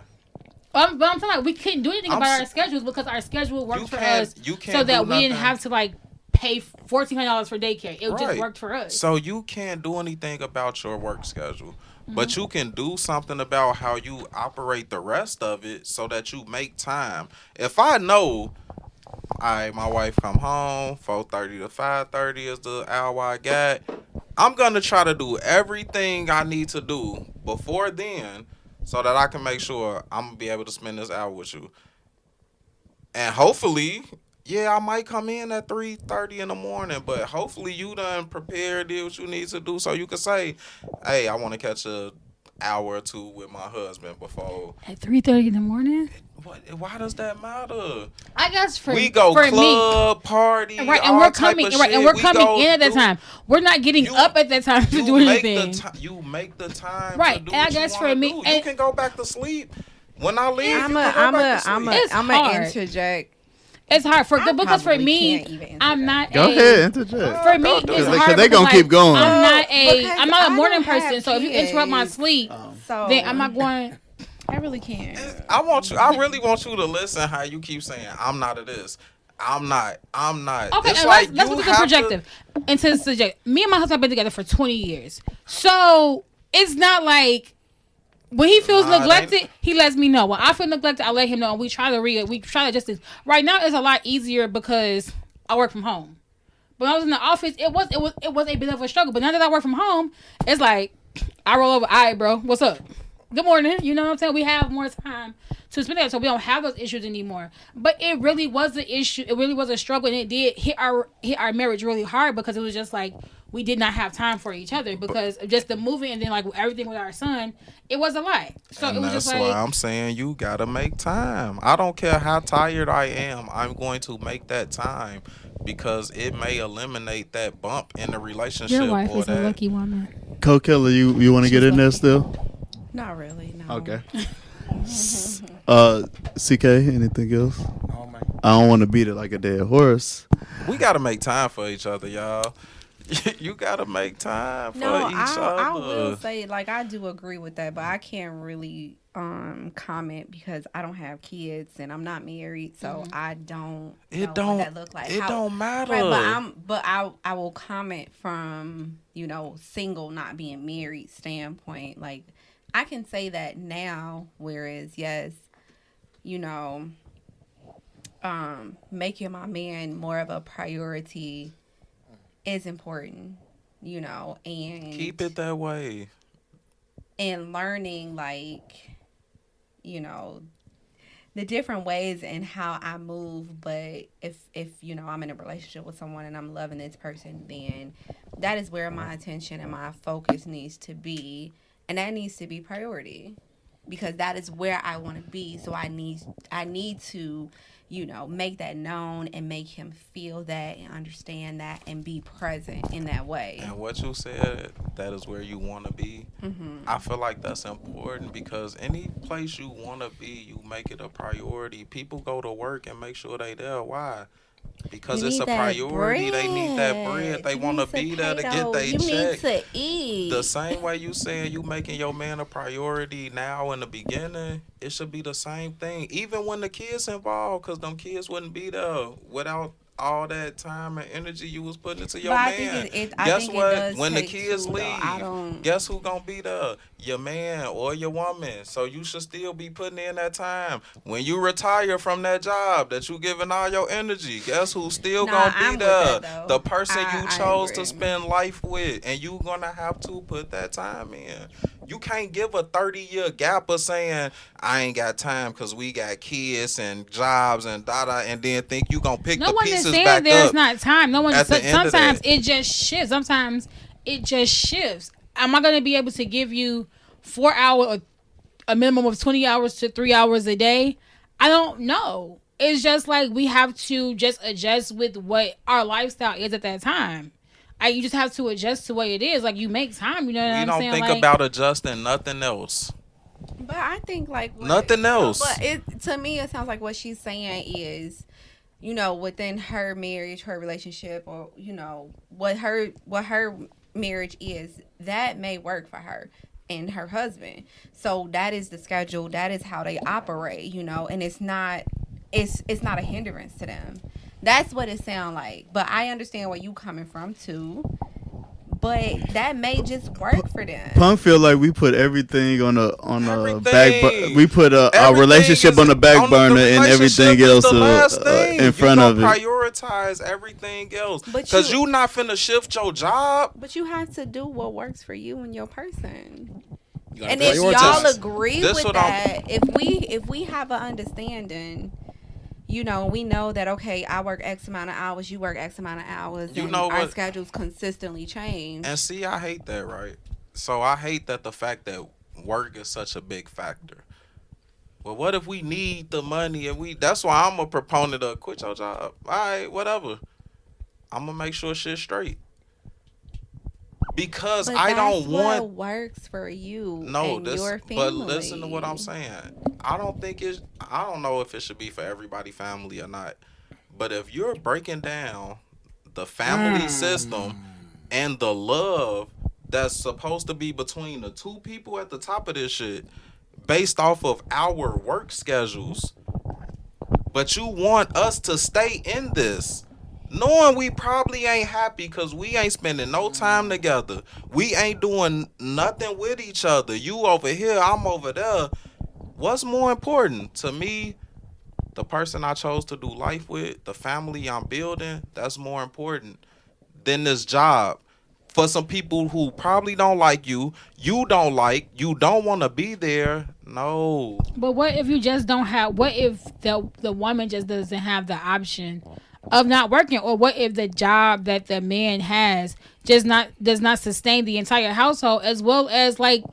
But I'm saying like we couldn't do anything I'm about s- our schedules because our schedule worked for can't- us, you can't so that do we didn't nothing. have to like pay $1,400 for daycare. It just Right. worked for us. So you can't do anything about your work schedule. Mm-hmm. But you can do something about how you operate the rest of it so that you make time. If I know, my wife come home, 4:30 to 5:30 is the hour I got, I'm going to try to do everything I need to do before then so that I can make sure I'm gonna be able to spend this hour with you. And hopefully, yeah, I might come in at 3:30 in the morning, but hopefully you done prepared, did what you need to do, so you can say, "Hey, I want to catch a hour or two with my husband before." At 3:30 in the morning. What? Why does that matter? I guess for We go for club party, me, right, and all we're type coming, of right, shit. and we're We coming go in at that do- time. We're not getting You- up at that time to You do make anything. you make the time, Right, to do and I what guess you for wanna me- do. You and- can go back to sleep. When I leave, I'm you can go back to sleep. It's a hard. interject. It's hard for I because for probably me, can't even I'm not. Go a, ahead, interject. For me, Go it's do it. hard. 'Cause they because, gonna keep going. I'm not a Because morning I don't have person, so if you interrupt my kids. sleep, So then I'm not going. I really can't. I really want you to listen. How you keep saying I'm not a this. I'm not. Okay, It's and like let's you look have at projective. Into subject. Me and my husband have been together for 20 years, so it's not like when he feels Nah, it neglected, ain't. he lets me know. When I feel neglected, I let him know. And we try to adjust this. Right now, it's a lot easier because I work from home. But when I was in the office, it was a bit of a struggle. But now that I work from home, it's like I roll over. All right, bro, what's up? Good morning. You know what I'm saying? We have more time to spend that, so we don't have those issues anymore. But it really was an issue. It really was a struggle, and it did hit our marriage really hard because it was just like we did not have time for each other because of just the moving and then like everything with our son. It was a lot. So And it was that's just why like I'm saying you gotta make time. I don't care how tired I am. I'm going to make that time because it may eliminate that bump in the relationship. your wife or is a that. lucky woman. Co-killer, you want to get in there still? Not really. No. Okay. CK, anything else? Oh man. I don't want to beat it like a dead horse. We gotta make time for each other, y'all. You gotta make time for No, each I other. will say like I do agree with that, but I can't really comment because I don't have kids and I'm not married, so I don't. It know don't. What that look like. It don't matter. Right, but I will comment from single, not being married standpoint. Like I can say that now, whereas yes, making my man more of a priority is important, and Keep it that way. and learning the different ways and how I move. But if I'm in a relationship with someone and I'm loving this person, then that is where my attention and my focus needs to be, and that needs to be priority because that is where I want to be. So I need to make that known and make him feel that and understand that and be present in that way. And what you said, that is where you want to be. I feel like that's important because any place you want to be, you make it a priority. People go to work and make sure they there. Why? Because You it's need a that priority. They need that bread. They You want to need be there to pay get those. their You check. need to eat. The same way you saying you making your man a priority now in the beginning, it should be the same thing. Even when the kids involved, because them kids wouldn't be there without all that time and energy you was putting into your But man. I Guess think it what? does When the take kids two, though. leave, I don't. guess who gonna be there? Your man or your woman. So you should still be putting in that time. When you retire from that job that you giving all your energy, guess who's still Nah, gonna be I'm with there? that, though. The person I you chose to agree. spend life with, and you gonna have to put that time in. You can't give a 30-year gap of saying I ain't got time because we got kids and jobs and and then think you gonna pick No the one is pieces saying back there's up. not time. No one. at the end of Sometimes that. it just shifts. Sometimes it just shifts. Am I going to be able to give you 4 hours or a minimum of 20 hours to 3 hours a day? I don't know. It's just like we have to just adjust with what our lifestyle is at that time. You just have to adjust to what it is. Like you make time. You know what We I'm don't saying? think Like, about adjusting nothing else. But I think Nothing else. But to me, it sounds like what she's saying is, within her marriage, her relationship, or what her marriage is, that may work for her and her husband. So that is the schedule. That is how they operate. And it's not a hindrance to them. That's what it sounds like. But I understand where you coming from too. But that may just work for them. Punk feel like we put everything on a Everything. we put our Everything relationship is on the back burner the and everything relationship is else the last thing. in front you of it. Prioritize everything else But because you- you not finna shift your job. But you have to do what works for you and your person. You gotta And if y'all prioritize. agree This with what that, if we have an understanding, you know, we know that okay, I work X amount of hours, you work X amount of hours, You and know our what? schedules consistently change. And see, I hate that, right? So I hate that the fact that work is such a big factor. Well, what if we need the money and that's why I'm a proponent of quit your job. All right, whatever. I'm gonna make sure shit's straight. Because But I that's don't want what works for you no and this your family. but listen to what I'm saying. I don't know if it should be for everybody family or not. But if you're breaking down the family system and the love that's supposed to be between the two people at the top of this shit based off of our work schedules, but you want us to stay in this knowing we probably ain't happy because we ain't spending no time together, we ain't doing nothing with each other, you over here, I'm over there. What's more important to me? The person I chose to do life with, the family I'm building, that's more important than this job. For some people who probably don't like you don't want to be there. No. But what if you just don't have? What if the woman just doesn't have the option of not working, or what if the job that the man has does not sustain the entire household as well as like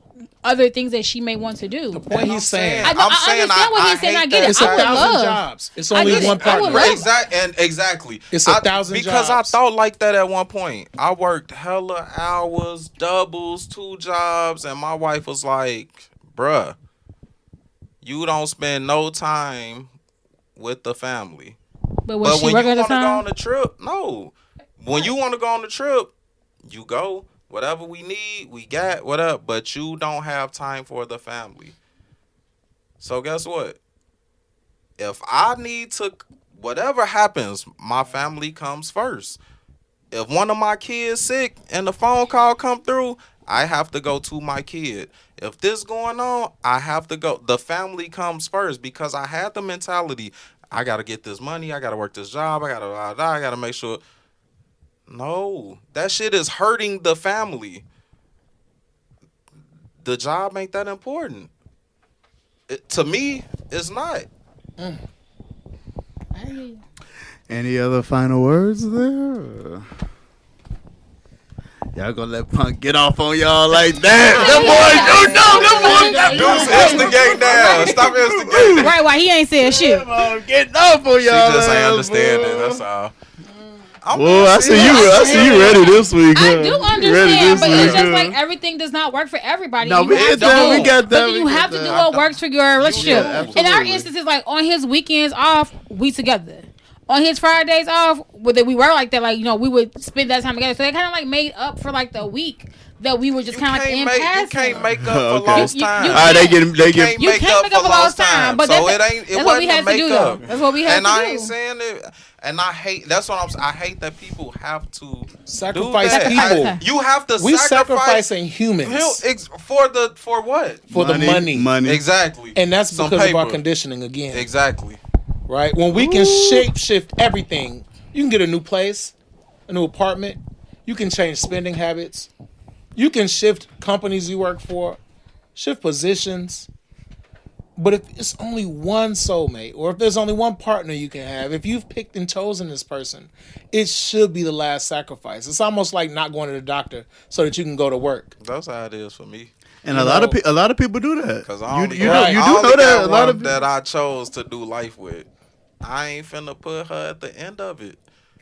other things that she may want to do? What he's saying. I understand what he's saying. I get it. It's I would 1,000 love. jobs. It's only get it. one I would partner. love- Exactly. It's 1,000 because jobs. I thought like that at one point. I worked hella hours, doubles, 2 jobs, and my wife was like, "Bruh, you don't spend no time with the family." But But she when you working want at to the go time? on a trip, no. When you want to go on the trip, you go. Whatever we need, we got. Whatever. But you don't have time for the family. So guess what? If I need to, whatever happens, my family comes first. If one of my kids sick and the phone call come through, I have to go to my kid. If this going on, I have to go. The family comes first because I had the mentality. I gotta get this money. I gotta work this job. I gotta make sure. No, that shit is hurting the family. The job ain't that important. To me, it's not. Any other final words there? Y'all gonna let Punk get off on y'all like that? Them boys, Deuce instigate now. Stop instigating. Right, why he ain't saying shit? getting off on y'all. She just ain't ass, understand boy. it. That's all. Well, I see you ready this week. I huh? do You ready understand, this but it's week, just huh? like everything does not work for everybody. No, You we have get that. to We do- got that. But we you got have to that. do what works for your relationship. Yeah, In our absolutely. instances, like on his weekends off, we together. On his Fridays off, whether we were like that, like, you know, we would spend that time together. So they kind of like made up for like the week that we were just kind of like in You passing. can't make up for Okay. lost time. You All right, they get. You can't You make can't up make up for for lost time, but so that's it what we wasn't had a to do, though. makeup. That's what we had and to I do. ain't saying it. And I hate. That's what I'm saying. I hate that people have to Sacrifice do that. people. You have to We sacrifice sacrificing humans for what? for the money. Money. Exactly. And that's Some because of our paper. conditioning again. Exactly. Right? When we can shape shift everything, you can get a new place, a new apartment. You can change spending habits. You can shift companies you work for, shift positions. But if it's only one soulmate, or if there's only one partner you can have, if you've picked and chosen this person, it should be the last sacrifice. It's almost like not going to the doctor so that you can go to work. That's how it is for me. And a lot of people do that. Cause You do do know that a lot of that I chose to do life with. I ain't finna put her at the end of it.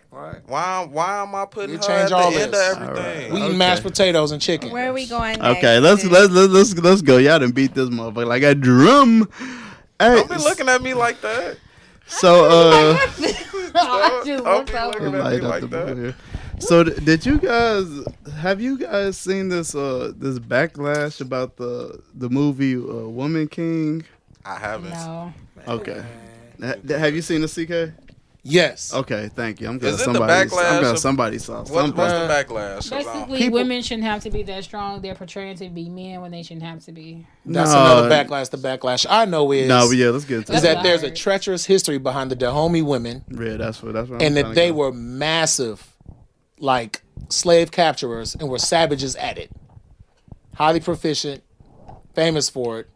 Right. Why am I putting We her change at all the end this. of everything? We eat Okay. mashed potatoes and chicken. Where are we going next? Okay, let's go. Y'all done beat this motherfucker like a drum. Hey, Don't be looking at me like that. so I just Don't looked be over. looking at me light up like the that. board here. So did you guys have you guys seen this this backlash about the movie Woman King? I haven't. No. Okay. Have you seen the CK? Yes. Okay, thank you. I'm Is glad it the somebody. I'm backlash glad of- somebody saw What's something. the backlash? 'Cause I don't- Basically, People- women shouldn't have to be that strong. They're portraying to be men when they shouldn't have to be. That's No. another backlash. The backlash I know is No, but yeah, let's get into is that. that there's a treacherous history behind the Dahomey women, Yeah, that's what I'm and trying that to they go. were massive, like slave capturers, and were savages at it. Highly proficient, famous for it,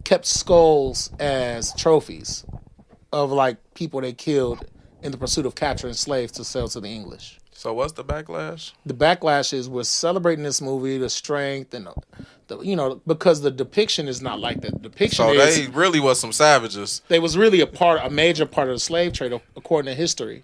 kept skulls as trophies of like people they killed in the pursuit of capturing slaves to sell to the English. So what's the backlash? The backlash is we're celebrating this movie, the strength and the because the depiction is not like that. The depiction So is they really was some savages. they was really a major part of the slave trade according to history.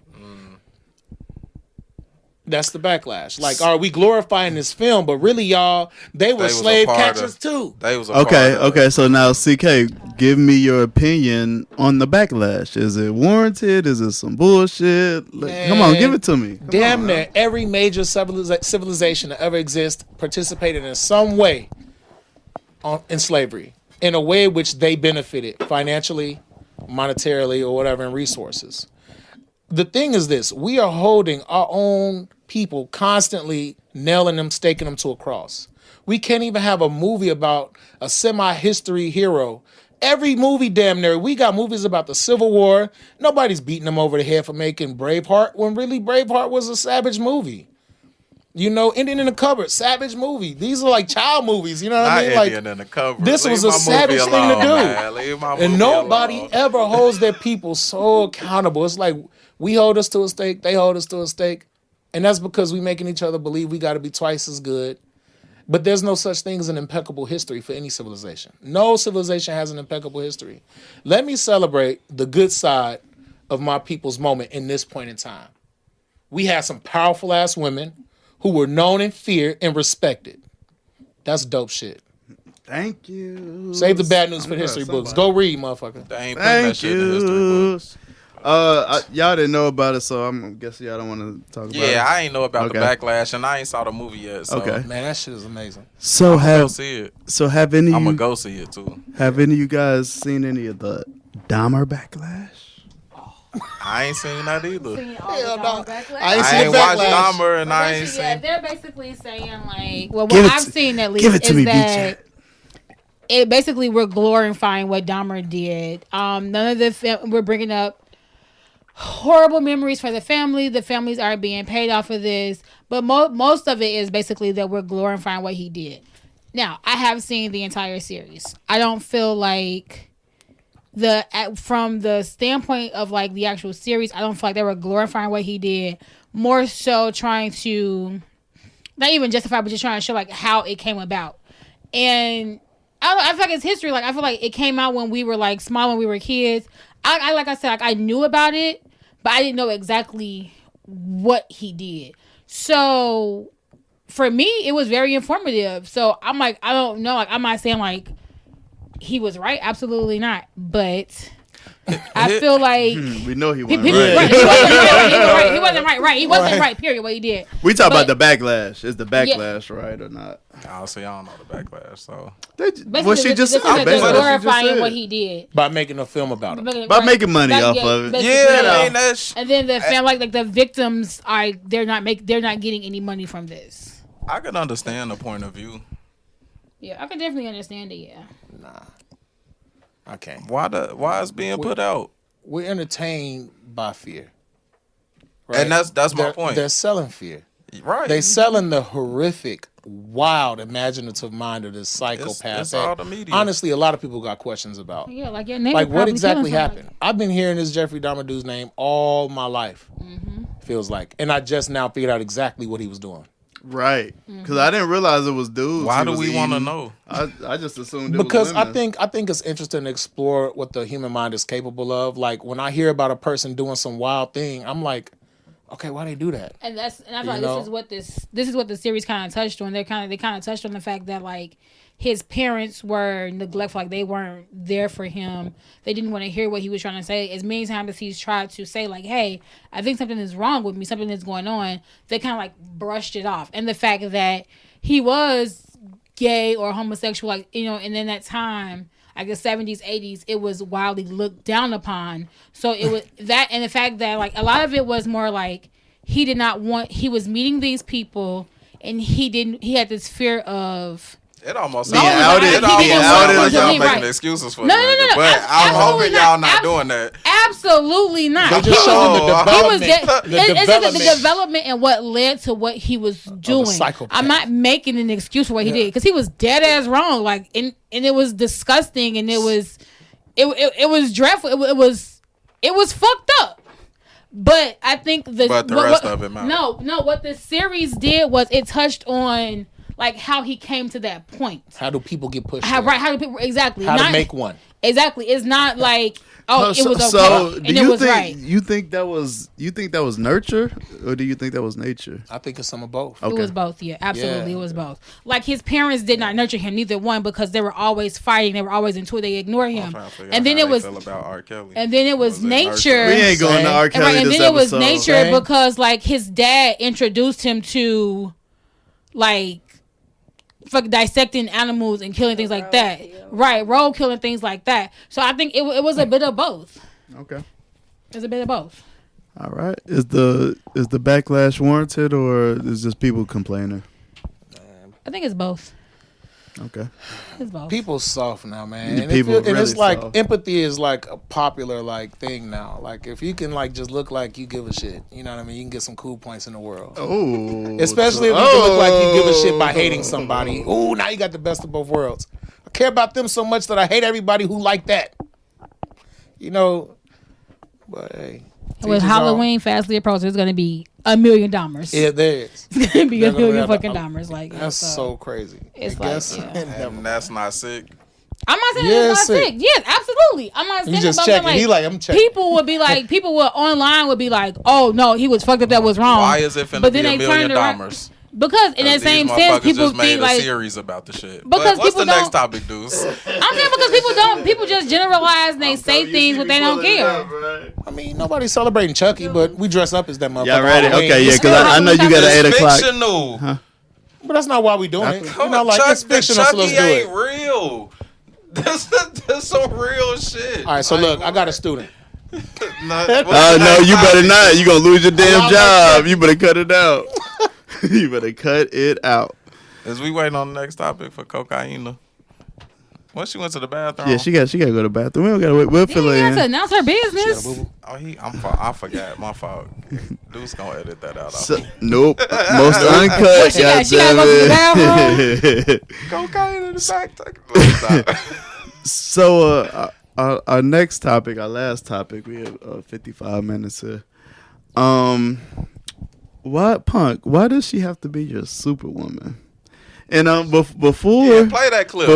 That's the backlash. Like, are we glorifying this film? But really, y'all, they were slave catchers too. They was Okay. So now, CK, give me your opinion on the backlash. Is it warranted? Is it some bullshit? Like, come on, give it to me. Damn near every major civilization that ever exists participated in some way in slavery, in a way which they benefited financially, monetarily, or whatever in resources. The thing is this, we are holding our own people constantly nailing them, staking them to a cross. We can't even have a movie about a semi-history hero. Every movie, damn near, we got movies about the Civil War. Nobody's beating them over the head for making Braveheart, when really Braveheart was a savage movie. You know, Indian in the Cupboard, savage movie. These are like child movies, you know what I mean? Indian Like, in the cupboard. this was a savage thing to do. And nobody ever holds their people so accountable. It's like, we hold us to a stake, they hold us to a stake. And that's because we making each other believe we got to be twice as good. But there's no such thing as an impeccable history for any civilization. No civilization has an impeccable history. Let me celebrate the good side of my people's moment in this point in time. We had some powerful ass women who were known and feared and respected. That's dope shit. Thank you. Save the bad news for the history books. Go read, motherfucker. They ain't putting that shit in the history books. Y'all didn't know about it, so I'm guessing y'all don't want to talk about it. Yeah, I ain't know about the backlash, and I ain't saw the movie yet. So. Okay. Man, that shit is amazing. So I'm gonna go see it. So have any? I'm gonna go see it too. Have any of you guys seen any of the Dahmer backlash? I ain't seen that either. Hell no. I ain't watched Dahmer, and I ain't seen. Yeah, they're basically saying like, well, Give what it I've seen at least Give it to is me, Vee that Chat. it basically we're glorifying what Dahmer did. None of the we're bringing up horrible memories for the family. The families are being paid off of this, but most of it is basically that we're glorifying what he did. Now, I have seen the entire series. I don't feel like from the standpoint of like the actual series, I don't feel like they were glorifying what he did. More so trying to not even justify, but just trying to show like how it came about. And I feel like it's history. Like I feel like it came out when we were like small, when we were kids. I like I said, like I knew about it, but I didn't know exactly what he did. So for me, it was very informative. So I'm like, I don't know. Like I'm not saying like he was right. Absolutely not. But I feel like we know he wasn't right. right. He wasn't right. Right. He wasn't right. Period. What he did. We talk about the backlash. Is the backlash right or not? I'll say I don't know the backlash. So What she just said. They're Basically what she just glorifying said. what he did By making a film about him. By making money off of it. basically, yeah, I mean that's. And then the fan like the victims are they're not getting any money from this. I can understand the point of view. Yeah, I can definitely understand it. Yeah. Nah. I can't. Why it's being put out? We're entertained by fear. Right? And that's my point. They're selling fear. Right. They selling the horrific, wild, imaginative mind of this psychopath. It's all the media. Honestly, a lot of people got questions about. Yeah, like your name. Like what exactly happened? I've been hearing this Jeffrey Dahmer dude's name all my life. Mm-hmm. Feels like, and I just now figured out exactly what he was doing. Right, because I didn't realize it was dudes. Why do we want to know? I just assumed it because was women. I think it's interesting to explore what the human mind is capable of. Like when I hear about a person doing some wild thing, I'm like, okay, why they do that? And I feel like this is what the series kind of touched on. They kind of touched on the fact that like his parents were neglectful, like they weren't there for him. They didn't want to hear what he was trying to say. As many times as he's tried to say like, hey, I think something is wrong with me, something is going on, they kind of like brushed it off. And the fact that he was gay or homosexual, like, you know, and in that time, like the 70s, 80s, it was wildly looked down upon. So it was that, and the fact that like a lot of it was more like he was meeting these people and he had this fear of It almost Being sounds outed. it almost Being sounds like outed. y'all Right. making excuses for No, the no, nigga. no. But I'm Absolutely hoping y'all not not. doing that. Absolutely not. They just showing the development. It's the development and what led to what he was doing. I'm not making an excuse for what he did because he was dead ass wrong. Like, and it was disgusting, and it was dreadful. It was fucked up. But I think the rest of it mattered. No. What the series did was it touched on like how he came to that point. How do people get pushed? How do people exactly? How to make one? Exactly. It's not like it was okay so and it was right. You think that was nurture or do you think that was nature? I think it's some of both. Okay. It was both. Yeah, absolutely. Yeah. It was both. Like his parents did not nurture him, neither one, because they were always fighting. They were always into it. They ignored him. And then it was about R. Kelly. And then it was nature. We ain't going to R. Kelly. And this then episode. It was nature because like his dad introduced him to like dissecting animals and killing things like that. Right, road killing things like that. So I think it was a bit of both. Okay. It's a bit of both. All right. Is the backlash warranted or is just people complaining? I think it's both. Okay. It's both. People soft now, man. And people and it's like soft. Empathy is like a popular like thing now. Like if you can like just look like you give a shit, you know what I mean? You can get some cool points in the world. Oh. Especially if you can look like you give a shit by hating somebody. Ooh, now you got the best of both worlds. I care about them so much that I hate everybody who like that. You know, but hey. With Halloween fastly approaching, it's going to be a million Dahmers. Yeah, there is. It's going to be a million fucking Dahmers. Like, that's so crazy. It's and that's not sick. I'm not saying it's not sick. Yes, absolutely. I'm not saying you just checking. Like, he like, I'm checking. People would be like, online would be like, oh no, he was fucked up. That was wrong. Why is it finna be a million Dahmers? Because in that same sense, people just made think like a series about the shit. Because what's the next topic, Deuce? I'm saying because people just generalize and they say things but they don't care. I mean, nobody's celebrating Chucky, but we dress up as that motherfucker. Y'all ready? Okay, yeah, because I know you got an 8 o'clock. Fictional. Huh? But that's not why we doing it. Come you know, like it's fictional, so let's do it. Ain't real. That's some real shit. All right, so look, I got a student. No, you better not. You gonna lose your damn job. You better cut it out. You better cut it out. As we waiting on the next topic for cocaine. Once she went to the bathroom. Yeah, she got to go to the bathroom. We don't gotta wait. We'll fill her in. To announce her business. I forgot. My fault. Deuce gonna edit that out. Nope. Most uncut. She gotta go to the bathroom. Cocaine in the back. So our next topic, our last topic, we have 55 minutes here. Why does she have to be your superwoman? And before play that clip.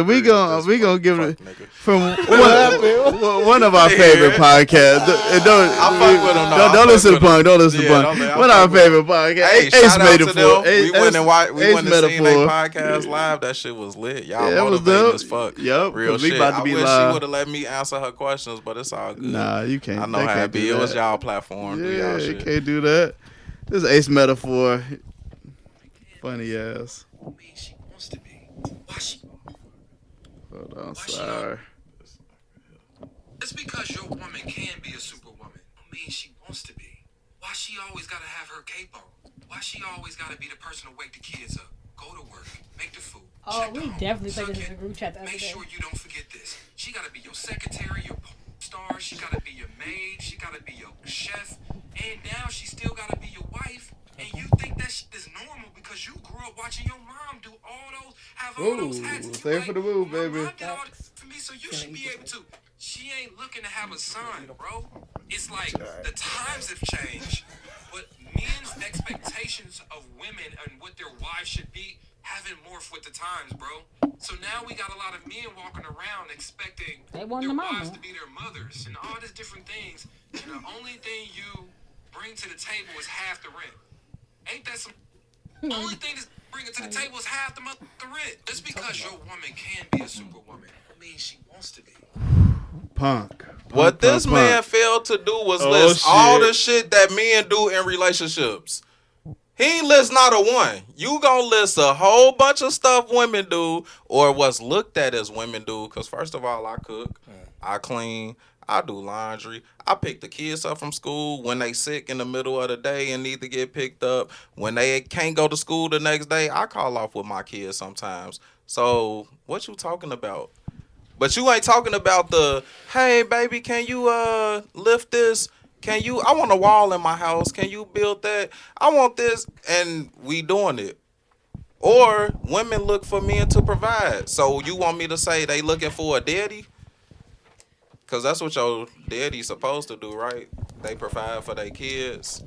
We gonna give it from one of our favorite podcasts. Don't listen to Punk. Don't listen to Punk. One of our favorite podcasts. Hey, Ace Metaphor. We went and seen their podcast live. That shit was lit. Y'all motivated as fuck. Yep. Real shit. About to be I wish live. she would have let me answer her questions, but it's all good. Nah, you can't. I know how it be. It was y'all platform. Yeah, you can't do that. This is Ace Metaphor. Funny ass. She wants to be. Why she? Hold on, sorry. It's because your woman can be a superwoman. I mean, she wants to be. Why she always gotta have her cape on? Why she always gotta be the person to wake the kids up, go to work, make the food? Oh, we definitely played this in the group chat the other day. Make sure you don't forget this. She gotta be your secretary, your star. She gotta be your maid. She gotta be your chef, and now she still gotta be your wife. And you think that shit is normal because you grew up watching your mom do all those hats. Save for the move, baby. Mom did all this for me, so you should be able to. She ain't looking to have a son, bro. It's like the times have changed, but men's expectations of women and what their wives should be haven't morphed with the times, bro. So now we got a lot of men walking around expecting their wives to be their mothers and all these different things. And the only thing you bring to the table is half the rent. Ain't that some? The only thing that's bringing to the table is half the rent. Just because your woman can be a superwoman, I mean, she wants to be. Punk. What this man failed to do was list all the shit that men do in relationships. He ain't list not a one. You gonna list a whole bunch of stuff women do or what's looked at as women do. Because first of all, I cook, I clean, I do laundry. I pick the kids up from school when they sick in the middle of the day and need to get picked up. When they can't go to school the next day, I call off with my kids sometimes. So what you talking about? But you ain't talking about the, hey, baby, can you lift this? I want a wall in my house. Can you build that? I want this. And we doing it. Or women look for men to provide. So you want me to say they looking for a daddy? Because that's what your daddy's supposed to do, right? They provide for their kids.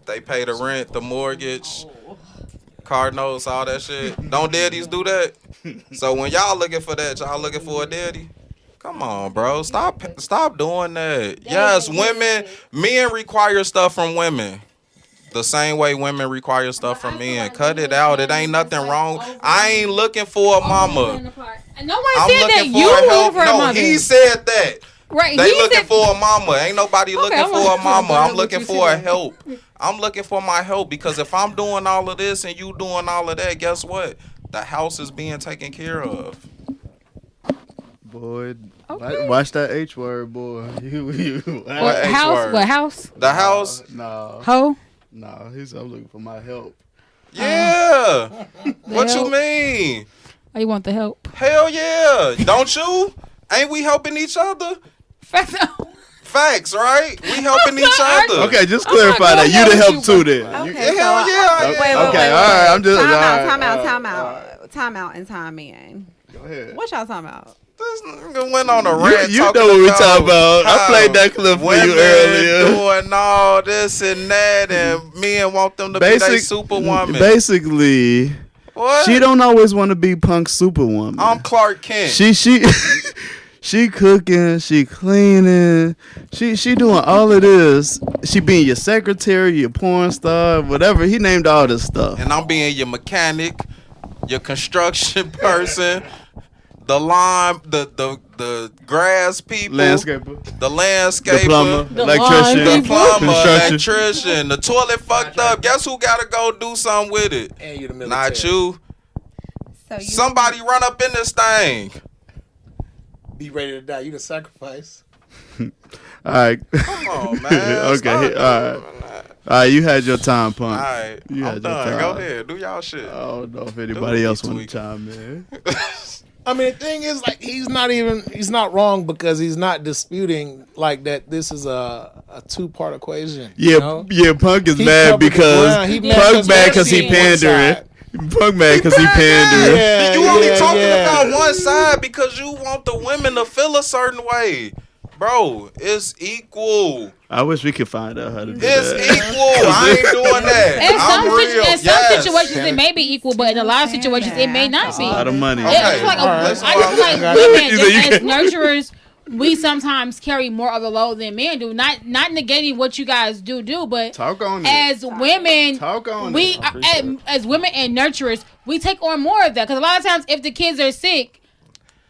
They pay the rent, the mortgage, car notes, all that shit. Don't daddies do that? So when y'all looking for that, y'all looking for a daddy? Come on, bro. Stop doing that. Yes, men require stuff from women. The same way women require stuff from men. Cut it out. It ain't nothing wrong. I ain't looking for a mama. No one said that. You looking for a mama. No, he said that. Right. They looking for a mama. Ain't nobody looking for a mama. I'm looking for a help. I'm looking for my help because if I'm doing all of this and you doing all of that, guess what? The house is being taken care of. Boy, watch that H word, boy. What house? H-word? What house? The house? No. Ho? No, I'm looking for my help. Yeah. What help. you mean? Oh, you want the help? Hell yeah. Don't you? Ain't we helping each other? Facts, right? We helping each other. Okay, just clarify that. You the help too then. Okay, Hell yeah. Wait, Okay, all right. I'm just time out and time in. Go ahead. What y'all talking about? This nigga went on a rant. You know what we talking about. I how played that clip for you women earlier. doing all this and that, and men want them to be their superwoman. Basically, What? she don't always want to be Punk's superwoman. I'm Clark Kent. She cooking, she cleaning, she doing all of this. She being your secretary, your porn star, whatever. He named all this stuff. And I'm being your mechanic, your construction person, the lime, the grass people, Landscaper, the landscaper, the plumber, The electrician, the plumber, construction. electrician, the toilet fucked up. Guess who gotta go do something with it? And you the military. Not you. So Somebody run up in this thing. Be ready to die. You the sacrifice. All right. Come on, man. Okay. Stop All right. doing that. All right. You had your time, Punk. All right. You I'm had your done. time. Go ahead. Do y'all shit. I don't know if anybody else want to tweak. chime in. I mean, the thing is, like, he's not wrong because he's not disputing like that. This is a 2-part equation. Yeah, you know? yeah. Punk is He mad covered the because ground. He Punk mad because he on one pandering. side. Punk mad because he pandering. Yeah, You only talking yeah. about one side because you want the women to feel a certain way. Bro, it's equal. I wish we could find out how to do It's that. equal. I ain't doing that. In I'm some, real. in some Yes. situations, it may be equal, but in a lot of situations, it may not be. A lot of money. Okay. I just feel like, Alright. I just feel like Okay. women, You said you just as can't- nurturers, we sometimes carry more of the load than men do. Not negating what you guys do, but Talk on it. as women, Talk on we it. are, as women and nurturers, we take on more of that because a lot of times, if the kids are sick,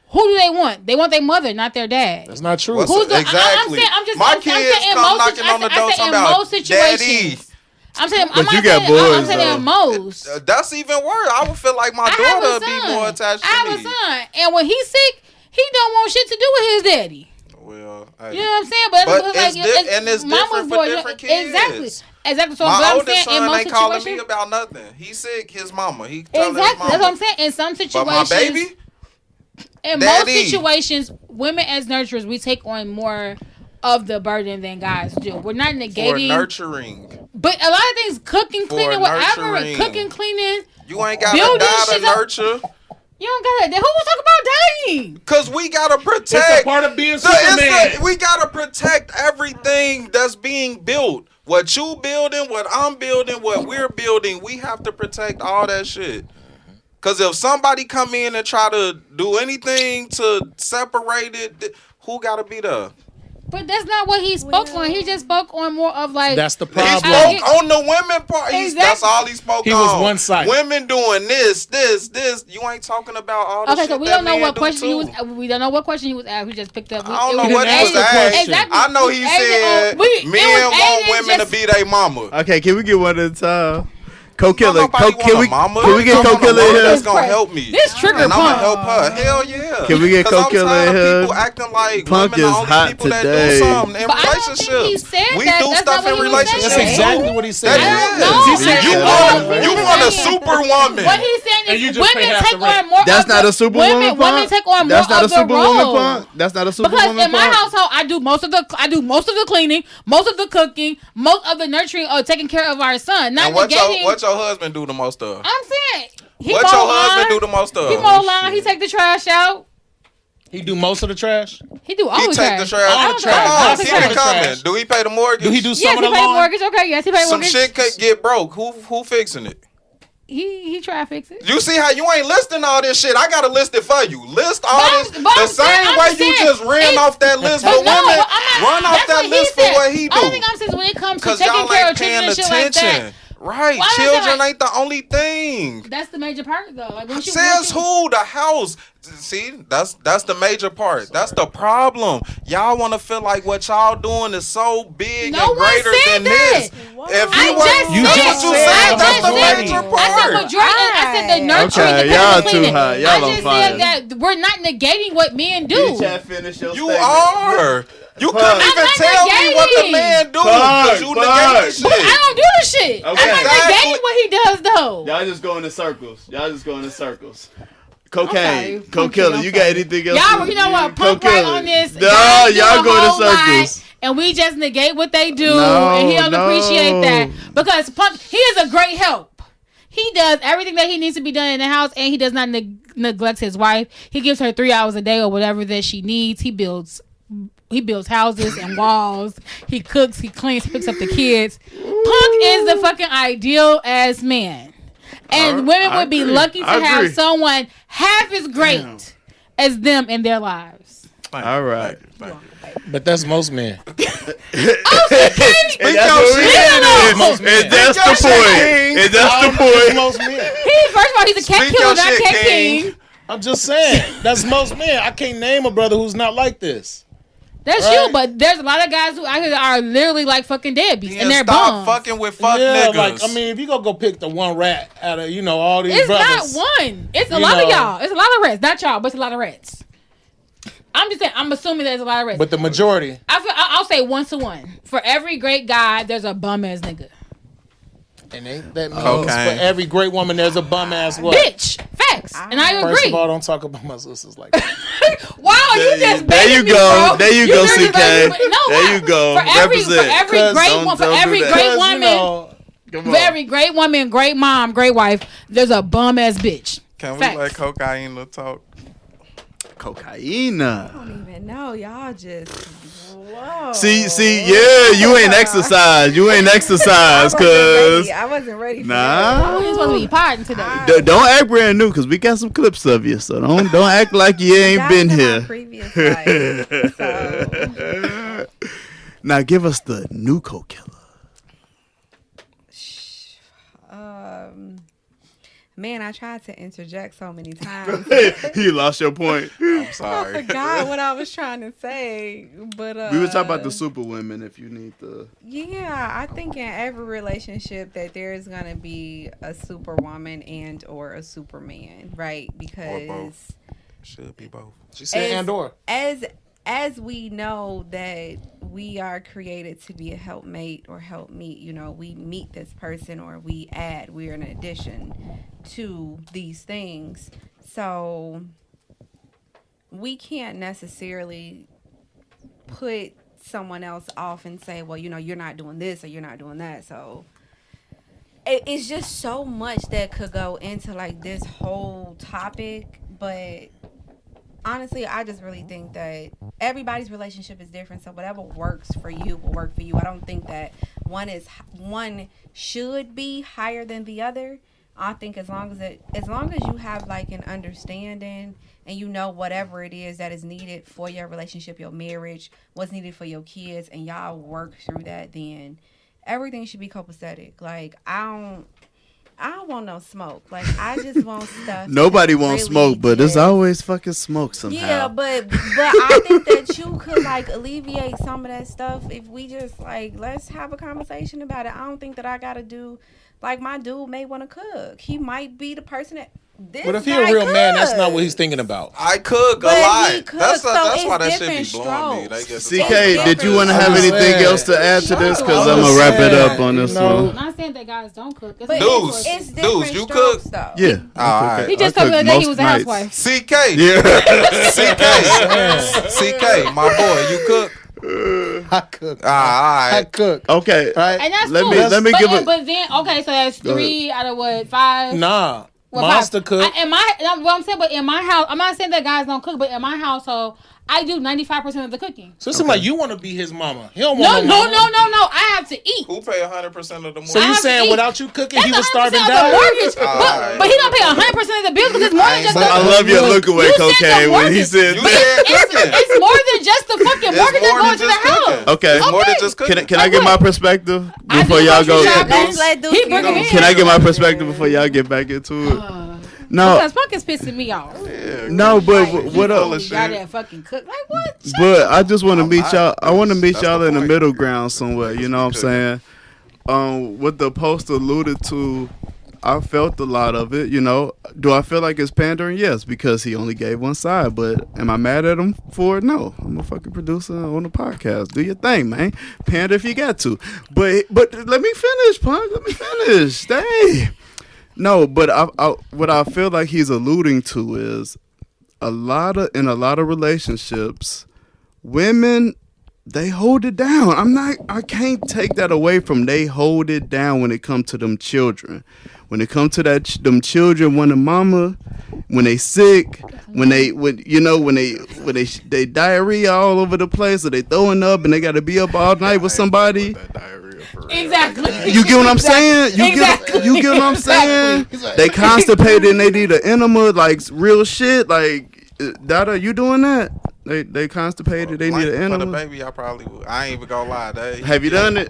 who do they want? They want their mother, not their dad. That's not true. What's Who's the, exactly? I'm saying come knocking on the door talking about most situations. I'm saying, But you got boys, I'm saying though. in most. That's even worse. I would feel like my I have daughter a would be son. more attached to I have me. a son, and when he's sick, he don't want shit to do with his daddy. Well, You know what I'm saying? But, But like, it's different for different kids. Exactly. So my but I'm oldest saying in son most ain't calling me situations, about nothing. He's sick. His mama. He telling his exactly. mama. That's what I'm saying. In some situations, But my baby, in Daddy. most situations, women as nurturers, we take on more of the burden than guys do. We're not for negating, nurturing. but a lot of things, cooking, cleaning, whatever, nurturing. cooking, cleaning. You ain't gotta Building die to shit up. nurture. You don't gotta. Who was talking about dying? Cause we gotta protect. It's a part of being Superman. We gotta protect everything that's being built. What you building, what I'm building, what we're building, we have to protect all that shit. Cause if somebody come in and try to do anything to separate it, who gotta be there? But that's not what he spoke on. He just spoke on more of like. That's the He problem. spoke on the women part. That's all he spoke He on. was one-sided. Women doing this. You ain't talking about all the Okay, shit so we that don't know men what do question he too. was. We don't know what question he was asked. We just picked up. I don't know it what he was the asked. question. Exactly. I know he Aiden, said it men was want Aiden women just- to be their mama. Okay, can we get one at a time? Co-killer. Nobody Can we want a mama. can we get I want a co-killer woman in that's here? gonna help me. This trigger And I'm gonna Punk. help her. Hell yeah. Can we get 'Cause co-killer I'm tired in of here? people acting like Punk women the is only hot people that today. do something in But I don't think he relationships. said We that. do That's stuff not in what he was relationships. That's saying. exactly what he said. That No, is. I You don't want know. you want a superwoman. What he's saying And you is just pay women half take the rent. on more. That's of not the, a superwoman. Women Punk. take on more That's not a of the superwoman. role. Punk. That's not a Because superwoman. in my Punk. household, I do most of the cleaning, most of the cooking, most of the nurturing or taking care of our son. Not And what negating. your husband do the most of? I'm saying he What mow your lawn, husband do the most of? He mow lawn. He take the trash out. He do most of the trash. He do all He the take trash. the trash. All the trash. Come on, Not keep some of it the coming. trash. Do he pay the mortgage? Do he do Yes, some he of the pay lawn? mortgage. Okay, yes, he pay Some mortgage. shit could get broke. Who fixing it? He try to fix it. You see how you ain't listing all this shit? I gotta list it for you. List all But this I'm- but the I'm saying- same I'm way just you saying, just ran it's- off that list for But women. no, I'm not, Run off that's that what list he for said. what he do. Only thing I'm saying is when it comes to Cause taking y'all care of ain't children paying and shit like that. attention. Right, Why is it children like- ain't the only thing. That's the major part though. Like when you Says who? The house. See, that's the major part. That's the problem. Y'all want to feel like what y'all doing is so big No and one greater said than that. this. If I you just want, said- You that's just what you said said. that That's the already. major I said part. majority. I said the nurturing. Okay, the y'all cooking, too cleaning. high. Y'all I on just fire. said that we're not negating what men do. Finish your You are. You couldn't Punk. even I'm not tell me what the negating. man do Punk, because you Punk. negate the shit. I don't do the shit. Okay. I'm not Exactly. negating what he does though. Y'all just going in circles. sorry. Cocaine. Punk Co-killer. shit, You I'm got sorry. anything else? Y'all, you know what? Punk right Co-killer. on this. No, Guys do y'all a go in whole lot, circles. and we just negate what they do, No, and he don't no. appreciate that because Punk, he is a great help. He does everything that he needs to be done in the house, and he does not neglect his wife. He gives her 3 hours a day or whatever that she needs. He builds houses and walls. He cooks. He cleans. He picks up the kids. Punk is the fucking ideal ass man. And women I would be agree. lucky to I have agree. someone half as great Damn. as them in their lives. All right. But that's most men. And that's what we shit. Most men. And that's the Speak your point. shit, And that's the It's point. most men. First of all, he's a cat Speak killer, your not shit, cat King. king. I'm just saying. That's most men. I can't name a brother who's not like this. That's Right. you, but there's a lot of guys who out here are literally like fucking deadbeats, and they're stop bums. fucking with fuck yeah, niggas. like I mean, if you go pick the one rat out of all these It's brothers, not one. It's a You lot of know. y'all. It's a lot of rats. Not y'all, but it's a lot of rats. I'm just saying. I'm assuming there's a lot of rats. but the majority. I'll say 1 to 1. For every great guy, there's a bum ass nigga. And ain't that means Cocaine. for every great woman, there's a bum ass what? Bitch, facts, and I First agree. of all, don't talk about my sisters like that. Wow, you just There you baited me, go. bro. There you go, literally CK. baited me. No, There what? you go. For every Represent. great Don't- one, for don't do every that. great 'Cause, woman, Come for on. every great woman, great mom, great wife, there's a bum ass bitch. Can we Facts. let cocaine talk? Cocaine. I don't even know. Y'all just whoa. See, yeah, you ain't exercise. You ain't exercise, cause I wasn't ready for Nah. Oh, you're supposed to be potting today. Don't act brand new, cause we got some clips of you. So don't act like you ain't that. been That was in here. my previous life, so. Now give us the new co-killer. Man, I tried to interject so many times. You lost your point. I'm I sorry. forgot what I was trying to say, but We were talking about the super women. If you need the yeah, I think in every relationship that there is gonna be a superwoman and or a superman, right? Because both. Should be both. She said and/or. as we know that we are created to be a helpmate or helpmeet, we meet this person or we're an addition to these things. So we can't necessarily put someone else off and say, well, you're not doing this or you're not doing that. So it's just so much that could go into like this whole topic, but honestly, I just really think that everybody's relationship is different. So whatever works for you will work for you. I don't think that one should be higher than the other. I think as long as you have like an understanding and whatever it is that is needed for your relationship, your marriage, what's needed for your kids, and y'all work through that, then everything should be copacetic. Like I don't want no smoke. Like I just want stuff. Nobody to wants really smoke, but there's just- always fucking smoke somehow. Yeah, but I think that you could like alleviate some of that stuff if we just like let's have a conversation about it. I don't think that I gotta do like my dude may want to cook. He might be the person that. This But if he's guy a real man, that's cooks. not what he's thinking about. I cook a But he lot. cooks, That's so why that it's shit be different blowing me. strokes. They get to CK, talking did you about want to this. have I'm just anything saying. else to add to this? Because I'm I'm just gonna wrap it saying, up on this you know. one. I'm not saying that guys don't cook. It's But Deuce, it's different Deuce, you strokes, cook? though. Yeah. Alright. He just I told me the cook other day he most was a nights. housewife. CK. Yeah. CK, my boy, you cook? I cook. Ah, I alright. cook. Okay. Right? And that's Let cool. me- let me but, give a- but then, okay, so that's Go ahead. 3 out of what, 5? Nah. Well, Monster 5. cook. What I'm saying, but in my house, I'm not saying that guys don't cook, but in my household, I do 95% of the cooking. So it seems like you want to be his mama. He don't No, want no, mama. no. I have to eat. Who pay 100% of the So money? you have to saying eat. without you cooking, That's he was 100% starving of the down? mortgage. Alright. But he don't pay 100% of the bills because it's more I than ain't just saying- I the love your look away, You said the cocaine, when he mortgage. said You that. said cooking. It's more than just the fucking It's mortgage that's more going than to the just cooking. house. Okay. It's more than Okay. just cooking. Can I get my perspective I before do y'all grocery go? shopping. Let's let Deuce He bring get him it. in. Can I get my perspective before y'all get back into it? No, Because Punk is pissing me off. no, but what full up? of shit. Got that fucking cook. Like, what? But I just want to I'm meet not. y'all. I want to meet That's y'all the in the point. middle ground somewhere. You know what I'm Cooking. saying? What the post alluded to, I felt a lot of it. You know, do I feel like it's pandering? Yes, because he only gave one side. But am I mad at him for it? No. I'm a fucking producer on the podcast. Do your thing, man. Pander if you got to. But let me finish, Punk. Let me finish. Dang. No, but what I feel like he's alluding to is in a lot of relationships, women, they hold it down. I can't take that away from they hold it down when it comes to them children. When it comes to them children wanting mama, when they sick, when they diarrhea all over the place, or they throwing up and they got to be up all night with somebody. That diarrhea for real. Exactly. You get what I'm saying? You Exactly. get what I'm saying? They constipated and they need an enema, like real shit. Like, Dada, you doing that? They constipated, they need an For the enema. baby, I probably would. I ain't even gonna lie. Have you done it?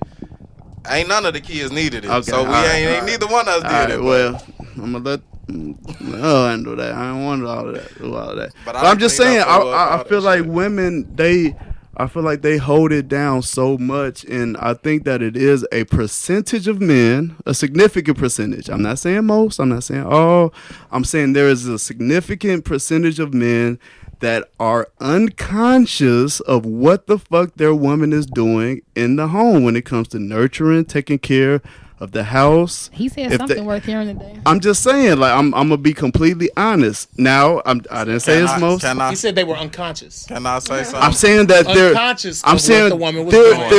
Ain't none of the kids needed it. Okay, So we alright, ain't alright. neither one of us did All right, it. well, I'm gonna let. Oh, I didn't do that. I don't want all of that. Do all of that. But But I I'm just cleaned saying. up all I that feel like shit. women. I feel like they hold it down so much, and I think that it is a percentage of men, a significant percentage. I'm not saying most. I'm not saying all. I'm saying there is a significant percentage of men that are unconscious of what the fuck their woman is doing in the home when it comes to nurturing, taking care of the house. He said If something they- worth hearing today. I'm just saying, like, I'm gonna be completely honest. Now, I didn't say it's most. He said they were unconscious. Can I say something? I'm saying that they're Unconscious of I'm what saying the woman was they're doing.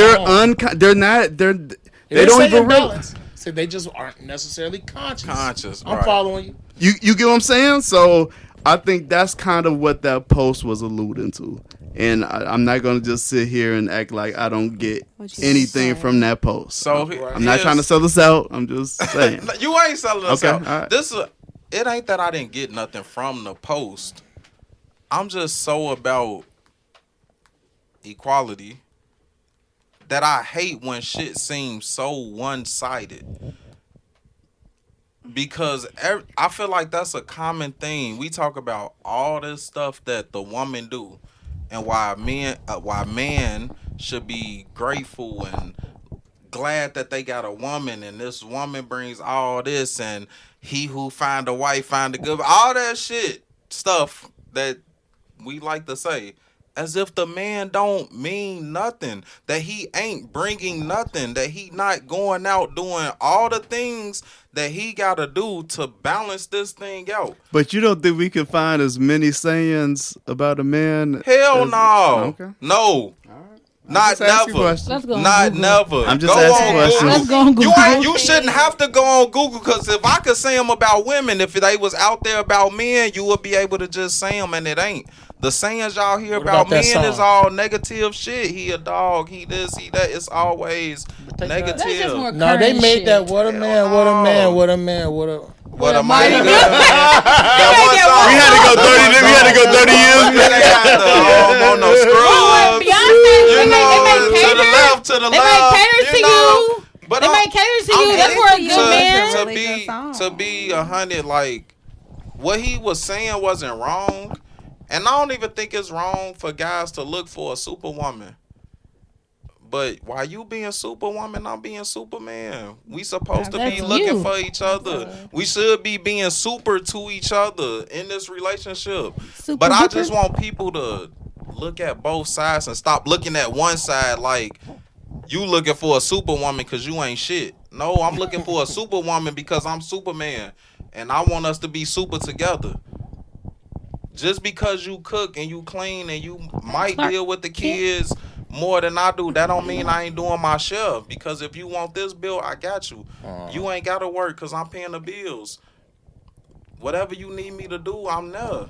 they're not they They don't say even realize. balance. Said they just aren't necessarily conscious. Conscious, I'm right. following you. You get what I'm saying? So I think that's kind of what that post was alluding to. And I'm not gonna just sit here and act like I don't get What you anything say. from that post. So I'm not trying to sell this out. I'm just saying. You ain't selling us Okay, out. alright. It ain't that I didn't get nothing from the post. I'm just so about equality that I hate when shit seems so one-sided. Because I feel like that's a common thing. We talk about all this stuff that the woman do, and why man should be grateful and glad that they got a woman, and this woman brings all this, and he who find a wife find a good, all that shit stuff that we like to say, as if the man don't mean nothing, that he ain't bringing nothing, that he not going out doing all the things that he gotta do to balance this thing out. But you don't think we could find as many sayings about a man? Hell as- no. Okay. No. Not just asking never. questions. Let's go on Not Google. never. I'm just go asking on questions. Google. Let's go on Google. You shouldn't have to go on Google, because if I could say them about women, if they was out there about men, you would be able to just say them, and it ain't. The sayings y'all hear What about about that men is song? all negative shit. He a dog. He this. He that. It's always That's negative. That's just more No, they current made shit. that. What a man! What a man! What a man! What a. What a mighty mighty good man. We had to go 30 years. They got the on no scrubs. Beyonce, You they know, make to the cater. left, to the They left. make cater to know. you. But But They might cater to you. That's for a good man. Really good song. To be 100, like what he was saying wasn't wrong, and I don't even think it's wrong for guys to look for a superwoman. But while you being superwoman, I'm being Superman. We supposed to be That's looking you. for each other. We should be being super to each other in this relationship. Super But I duper. just want people to look at both sides and stop looking at one side like you looking for a superwoman because you ain't shit. No, I'm looking for a superwoman because I'm Superman. And I want us to be super together. Just because you cook and you clean and you might Clark deal with the kids more than I do, that don't mean I ain't doing my share. Because if you want this bill, I got you. You ain't got to work because I'm paying the bills. Whatever you need me to do, I'm there.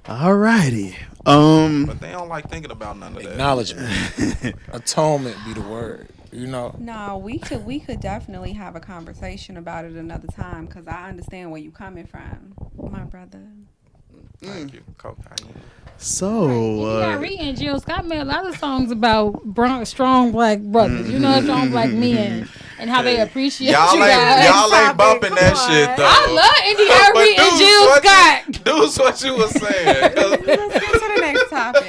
Alrighty. But they don't like thinking about none of that. Acknowledgement. Atonement be the word. You know. No, we could definitely have a conversation about it another time because I understand where you coming from, my brother. Thank you. Cocaine. So, You got Ree and Jill Scott made a lot of songs about strong black brothers. You know, strong black men and how they appreciate Y'all you guys. ain't bumping that shit though. I love Indiana But Ree and Deuce, Jill what Scott. Deuce, what you was saying? 'Cause Let's get to the next topic.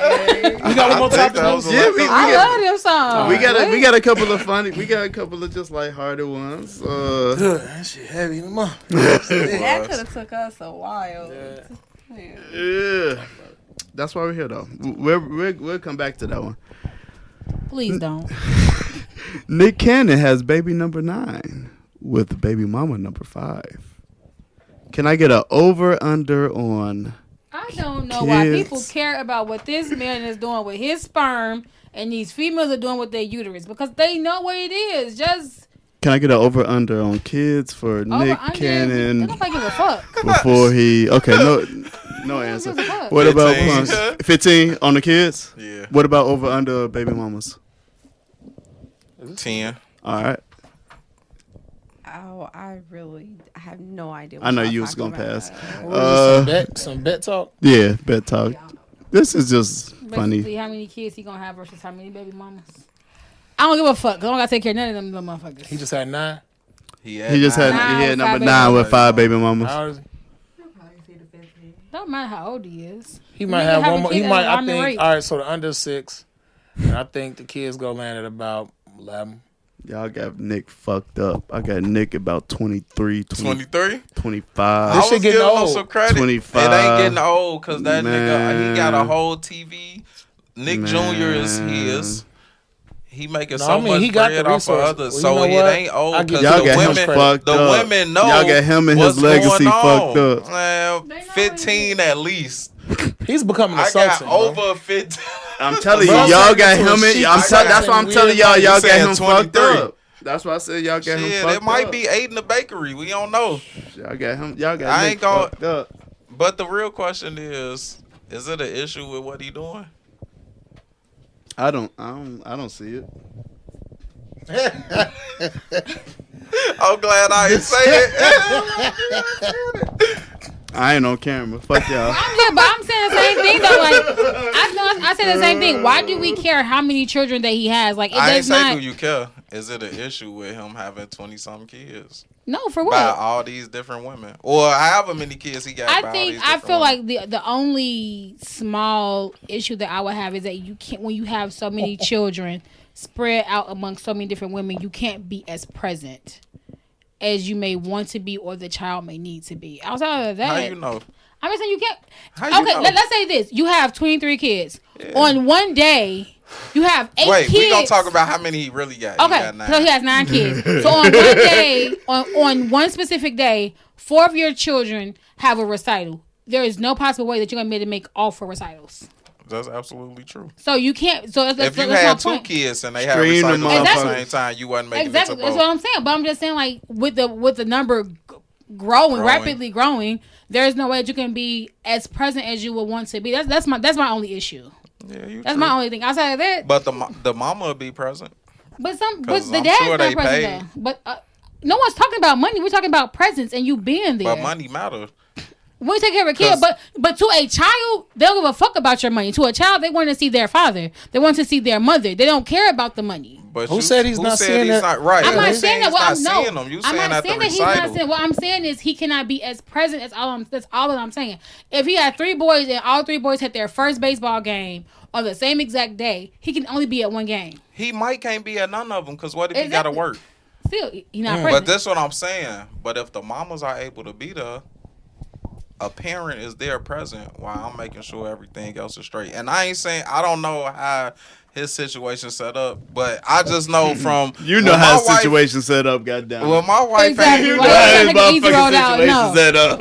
You got one more I think topic? that was a Yeah, lot. I love them songs. we got a couple of funny. We got a couple of just lighthearted ones. That shit heavy in the mouth. That could have took us a while. Yeah. That's why we're here, though. We'll come back to that one. Please don't. Nick Cannon has baby number 9 with baby mama number 5. Can I get an over/under on? I don't know why Kids. people care about what this man is doing with his sperm and these females are doing with their uterus because they know what it is. Just Can I get an over/under on kids for Nick They Cannon don't give a fuck. before he? Okay, no answer. Give a fuck. What about 15. Punk? 15 on the kids? Yeah. What about over/under baby mamas? 10. All right. Oh, I have no idea. I know y'all you was talking gonna about. pass. Some bet talk. Yeah, bet talk. This is just funny. Basically, how many kids he gonna have versus how many baby mamas? I don't give a fuck. 'Cause I don't gotta take care of none of them little motherfuckers. He just had 9. He just had Nine he had with number 5 baby 9 with mamas. 5 baby mamas. How old is he? Don't matter how old he is. He might Nigga have have one a more. kid He at might. an I army think. rate. All right. So the under 6, and I think the kids go land at about 11. Y'all got Nick fucked up. I got Nick about 23, 23? 25. This I shit was getting giving him old. some credit. 25. It ain't getting old because that nigga, he got a Man. whole TV. Nick Jr. is his. He making No, so I mean, much he got the bread off of resources. others, Well, so you know it what? ain't old I because give Y'all the got him women, fucked the up. women know. Y'all got him and what's his legacy going on. fucked up. Man, They know 15 at least. He's becoming a I got Sultan. bro. over 15. I'm telling you, Bro, y'all I'm got saying him. to a In, sheep, I'm I tell, got that's why I'm some telling weird y'all. money. Y'all You got saying him fucked 23. up. That's why I said y'all got him Shit, fucked it might up. be 8 in the bakery. We don't know. Y'all got him. Y'all got I Nick ain't gonna- fucked up. But the real question is it an issue with what he doing? I don't see it. I'm glad I didn't say it. I ain't on camera. Fuck y'all. But I'm saying the same thing though. Like I say the same thing. Why do we care how many children that he has? Like it I ain't does say not. do you care. Is it an issue with him having 20-something kids? No, for By what? all these different women. Or however many kids he got by I all think these I different feel women. like the only small issue that I would have is that you can't, when you have so many children spread out among so many different women, you can't be as present as you may want to be or the child may need to be. Outside of that, How you know? I'm just saying you can't. How you Okay, know? let's say this: you have 23 kids on one day. You have 8 Wait, kids. we gonna talk about how many he really got. He Okay, got 9. so he has 9 kids. So on one day, on one specific day, 4 of your children have a recital. There is no possible way that you're gonna be able to make all 4 recitals. That's absolutely true. So you can't. So that's, If you that's had my 2 point. kids and they had Stream recitals them at the Exactly. same time, you wasn't making Exactly, it to that's both. what I'm saying. But I'm just saying, like with the number growing, rapidly growing, there's no way that you can be as present as you would want to be. That's my only issue. Yeah, you That's true. my only thing. Outside of that, But the mama would be present. but the 'Cause I'm dad's sure not they present paid. though. But no one's talking about money. We're talking about presence and you being there. But money matter. When you take care of a kid, but to a child, they don't give a fuck about your money. To a child, they want to see their father. They want to see their mother. They don't care about the money. But who said he's not seeing that? Right. I'm not saying that. I'm not You saying that he's not seeing. What I'm saying is he cannot be as present as that's all that I'm saying. If he had 3 boys and all 3 boys had their first baseball game on the same exact day, he can only be at one game. He can't be at none of them because what if he got to work? Still, he's not present. But that's what I'm saying. But if the mamas are able to be there, a parent is there present while I'm making sure everything else is straight. And I ain't saying, I don't know how his situation set up, but I just know from how his situation set up. Goddamn. Well, my wife exactly. ain't. You know how his motherfucking situation set up.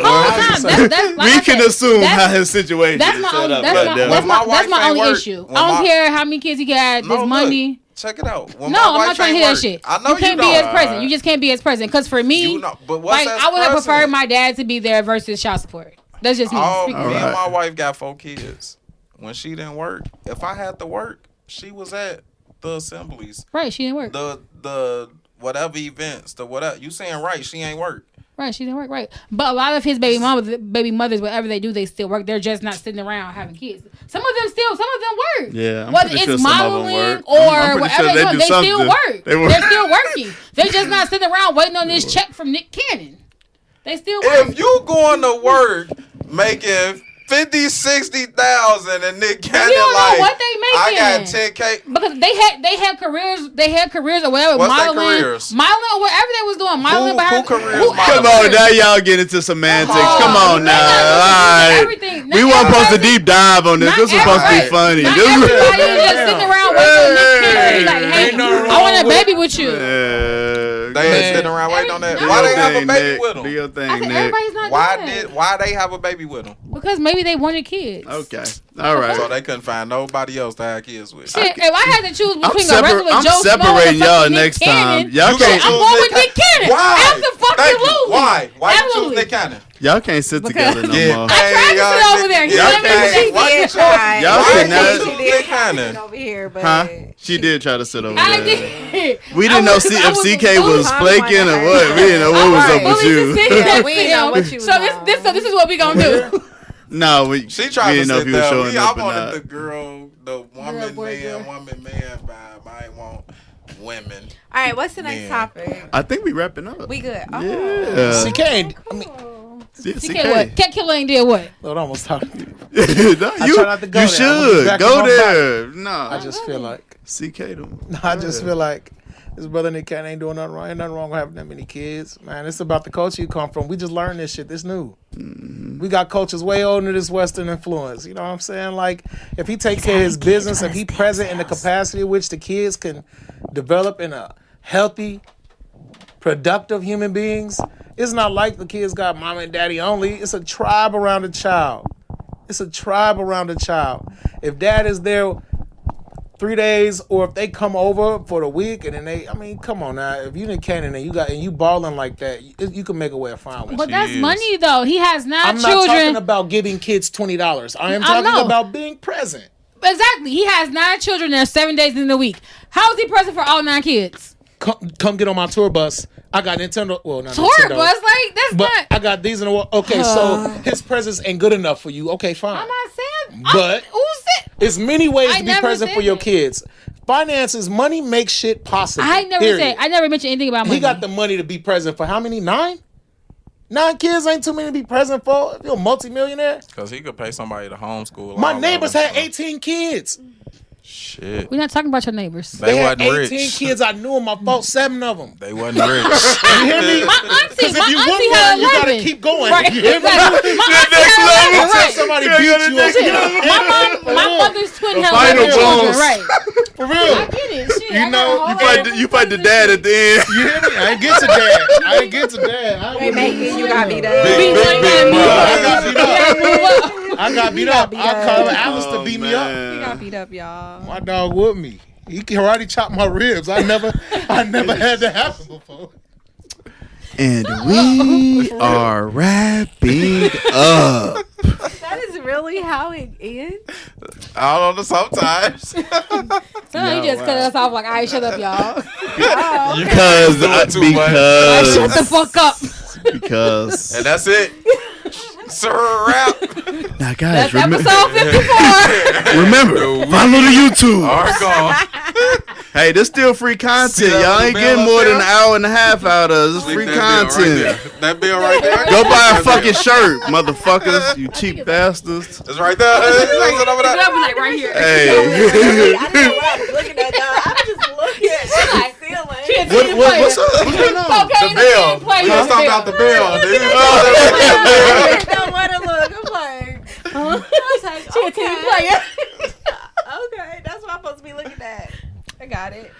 We can assume how his situation is set up. That's my only issue. I don't care how many kids he got. This money. Check it out. I'm not trying to hear that shit. I know you can't be as present. You just can't be as present. Because for me, I would have preferred my dad to be there versus child support. That's just me. Me and my wife got 4 kids. When she didn't work, if I had to work, she was at the assemblies. Right, she didn't work. The whatever events, the whatever. You saying right, she ain't work. Right, she didn't work, right. But a lot of his baby mothers, whatever they do, they still work. They're just not sitting around having kids. Some of them work. Yeah, whether it's modeling or whatever they do, they still work. They're still working. They're just not sitting around waiting on this check from Nick Cannon. They still work. If you going to work making 50, 60,000 and Nick Cannon you don't know what they making. I got 10K because they had careers or whatever. What's modeling or whatever they was doing. Modeling who careers? Come on, now y'all get into semantics. Come on now. All right. We weren't supposed to deep dive on this. This was supposed to be funny. Not everybody is just sitting around waiting on Nick Cannon. Like, hey, I want a baby with you. They ain't sitting around waiting on that. Why they have a baby with them? Do your thing, Nick. Everybody's not doing that. Why they have a baby with them? Because maybe they wanted kids. Okay. All right. So they couldn't find nobody else to have kids with. Shit, if I had to choose between a regular I'm Joe separating Schmo y'all and next Nick time. Cannon, Y'all can't. I'm going with Nick Cannon. Why? Absolutely. Why? Why you choose Absolutely. Nick Cannon? Y'all can't sit together no more. I tried to sit over there. He let me Why you choose Nick Cannon? over here, but Huh? She did try to sit over there. I did. We didn't know if CK was flaking or what. We didn't know what was up with you. we didn't know what you was So this is what we gonna do. No, she tried to know if sit he was there. showing up or I wanted not. the girl, the woman man vibe. I want women. All right, what's the next topic? I think we wrapping up. We good. Oh. Yeah. CK, I mean, CK what? Cat Killer ain't did what? Lord, I almost talking to you. I try not to go you there. should go there. No, I just feel like CK them. I just feel like this brother Nick Cannon ain't doing nothing wrong. Ain't nothing wrong with having that many kids, man. It's about the culture you come from. We just learned this shit. This new. Mm-hmm. We got cultures way older than this Western influence. You know what I'm saying? Like, if he takes care of his business, if he present in the capacity in which the kids can develop in a healthy, productive human beings, it's not like the kids got mom and daddy only. It's a tribe around the child. It's a tribe around the child. If dad is there 3 days, or if they come over for the week and then come on now. If you Nick Cannon and you balling like that, you can make a way of finding. But that's money though. He has I'm children. not talking about giving kids $20. I am talking about being present. Exactly. He has 9 children. There's 7 days in the week. How is he present for all 9 kids? Come get on my tour bus. I got Nintendo. Well, not tour Nintendo, bus, like that's but not. I got these in the world. Okay, so his presence ain't good enough for you. Okay, fine. I'm not saying. But there's many ways to be present for your that. kids. Finances, money makes shit possible. I never mentioned anything about money. He got the money to be present for how many? 9? 9 kids ain't too many to be present for. If you're a multimillionaire. Because he could pay somebody to homeschool. My neighbors had 18 kids. Shit. We're not talking about your neighbors. They had 18 kids. I knew them. I fought 7 of them. They wasn't rich. You hear me? My auntie if you had want one, 11. you gotta keep going. Right. You hear me? My auntie had 11. Until somebody beats you up. My mother's twin had final 11 children. boss. Right. For real. I get it. Shit, You know, You fight the dad at the end. You hear me? I ain't get to dad. I ain't get to dad. Hey, Megan, you got beat up. I got beat up. I call Alice to beat me up. You got beat up, y'all. My dog with me. He karate chopped my ribs. I never had that happen before. And we are wrapping up. That is really how it ends? I don't know, sometimes. Sometimes you just cut us off like, all right, shut up, y'all. Because Shut the fuck up. Because And that's it. Sir rap. Now, guys, That's episode 54. remember, follow the YouTube. Argon. Hey, this still free content. See that Y'all little ain't bell getting up more than there? an hour and a half out of us. It's free content. That bill right there. Go buy a fucking shirt, motherfuckers. You cheap bastards. It's right there. It's over there. I'll be like right here. Hey. I don't know what I was looking at, dog. I was just looking at the ceiling. What's up? What's going on? The bill. We just talking about the bill, dude. I didn't know where to look. I'm like, I was like, She a team player. okay, that's what I'm supposed to be looking at. I got it.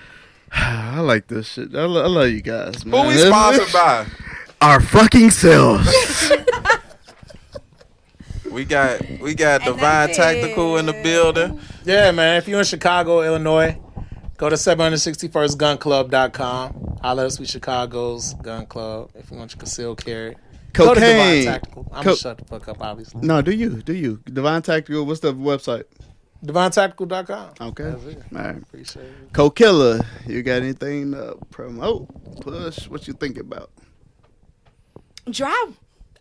I like this shit. I love you guys, man. Who we sponsored by? Our fucking selves. We got Divine that's Tactical it. in the building. Yeah, man. If you're in Chicago, Illinois, go to 761stgunclub.com. Holla us, we Chicago's gun club. If you want your concealed carry, go to Divine Cocaine. Tactical. I'm gonna shut the fuck up, obviously. No, do you? Divine Tactical, what's the website? DivineTactical.com. Okay. That's it. All right. Appreciate it. Co-Killer, you got anything to promote? Push? What you think about? Dry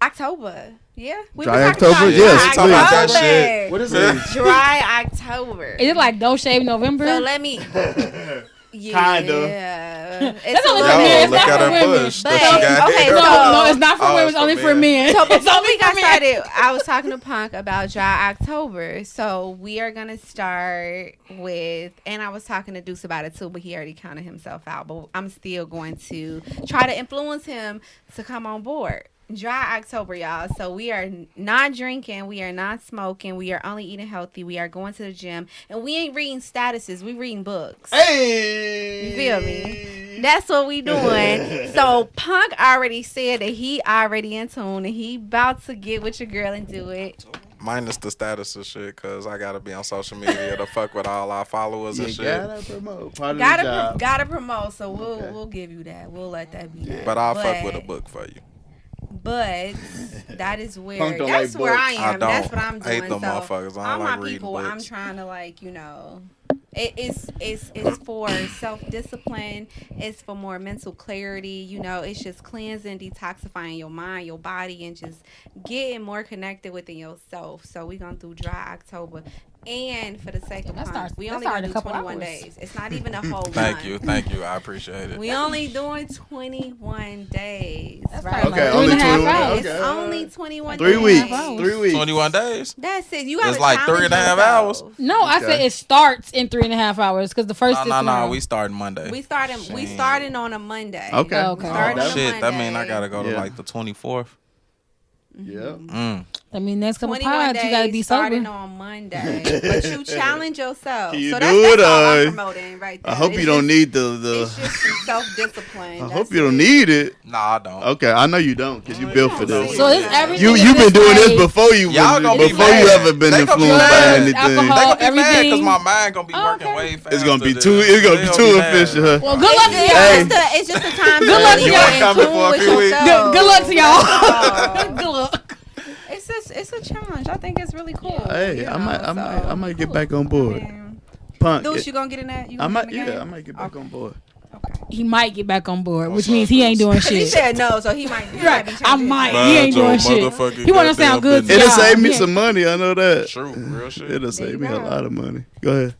October. Yeah. We Dry was talking October? about Yes, Dry talking about that October. shit. What is it? Dry October. Is it like Don't Shave November? So let me. Yeah. Kinda. It's only a for little- men. Yo, It's look not at for her women. push. But- That she got okay, here. so- No, it's not for Oh, women. it's It's only for for men. So It's before only we got for men. started, I was talking to Punk about Dry October. So we are gonna start with, and I was talking to Deuce about it too, but he already counted himself out. But I'm still going to try to influence him to come on board. Dry October, y'all. So we are not drinking, we are not smoking, we are only eating healthy, we are going to the gym, and we ain't reading statuses, we reading books. Hey! You feel me? That's what we doing. So Punk already said that he already in tune and he about to get with your girl and do it. Minus the status of shit, cause I gotta be on social media to fuck with all our followers and You shit. gotta promote. Part of the job. Gotta promote. So Okay. we'll give you that. We'll let that be. That. But I'll fuck with a book for you. But that is where Punk don't that's like where books. I am. I don't. That's what I'm I doing. hate them so motherfuckers. I don't all like my reading people, books. I'm trying to it's for self-discipline. It's for more mental clarity. It's just cleansing, detoxifying your mind, your body, and just getting more connected within yourself. So we're gonna do Dry October. And for the sake of Punk, we only gonna do 21 days. It's not even a whole month. Thank you. I appreciate it. We only doing 21 days. That's right? probably Okay, like only 3.5 two. hours. It's Okay. only 21 3 days. weeks. hours. 3 weeks. 21 days. That's it. You got It's like 3.5 hours. No, I Okay. said it starts in 3.5 hours because the first is No. tomorrow. We starting Monday. We starting on a Monday. Okay. We starting on a Shit, that mean I Monday. gotta go to Yeah. like the 24th. Yeah. I mean, next couple 21 pods, days you gotta be starting sober. on Monday. But you challenge yourself. Can you so do that's it, all I'm or- promoting right there. I hope It's you don't just- need the. It's just some self-discipline. I That's hope you don't it. need it. Nah, I don't. Okay, I know you don't, cause you built for this. So it's everything. You've is been doing this like before you Y'all gonna be before you mad. ever been They gonna be influenced by mad. anything. Alcohol. They gonna be mad Everything. because my mind gonna be working Okay. way faster. It's gonna be than- too. It's gonna be They'll too mad. official. Huh? Well, good luck to y'all. It's just a time. Good luck to to y'all. get in Coming tune for a with few weeks. yourself. Good luck to y'all. Oh. Good luck. It's a challenge. I think it's really cool. Hey, you I know, might get cool. back on board. I mean, Punk. Deuce, you gonna get in that? You I gonna might. get in the game? Yeah, I might get back on board. Okay. He might get back on board, which What's means up, he ain't doing He shit. said no, so he might. Right. Be I might. He ain't doing Mind your shit. motherfucking He want to sound goddamn good to It'll y'all. save me Yeah. some money. I know that. True, real shit. It'll save me a go. lot of money. Go ahead.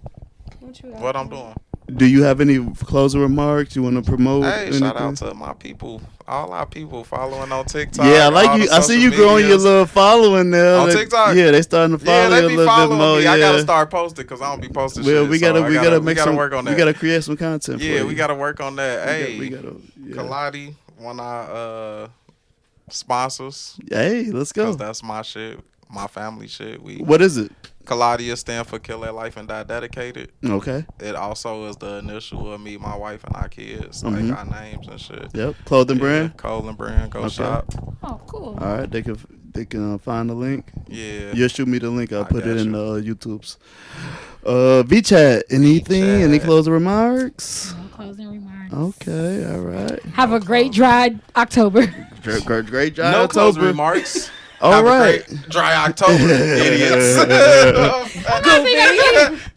What I'm doing. Do you have any closing remarks you want to promote? Hey, shout anything? out to my people, all our people following on TikTok. Yeah, I like all you. the I see social you growing your medias. little following there. On They- TikTok? Yeah, they starting to follow Yeah, you they a be little bit following more. me. Yeah. I gotta start posting because I don't be posting Well, shit. we so gotta we gotta work on that. We gotta create some content. for Yeah, you. we gotta work on that. Hey, We gotta. Yeah. Kaladi, one of our sponsors. Hey, let's go. Cause that's my shit, my family shit. What is it? Kaladia stand for Kill That Life and Die Dedicated. Okay. It also is the initial of me, my wife, and our kids, Mhm. like our names and shit. Yep. Clothing brand. Clothing brand. Go Okay. shop. Oh, cool. All right. They can find the link. Yeah. You'll shoot me the link. I'll I put got it in you. YouTube's. Vee Chat. Anything? Chat. Any closing remarks? No closing remarks. Okay. All right. Have a great dry October. Great job. No closing October. remarks. All Have a right. great dry October, idiots.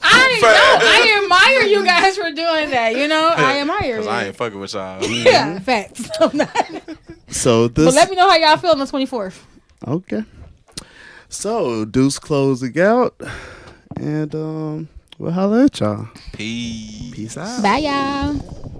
I admire you guys for doing that. You know, I admire Cause it. I ain't fucking with y'all. Yeah, facts. I'm not. So this. But let me know how y'all feel on the 24th. Okay. So Deuce closing out, and we'll holler at y'all. Peace. Peace out. Bye, y'all.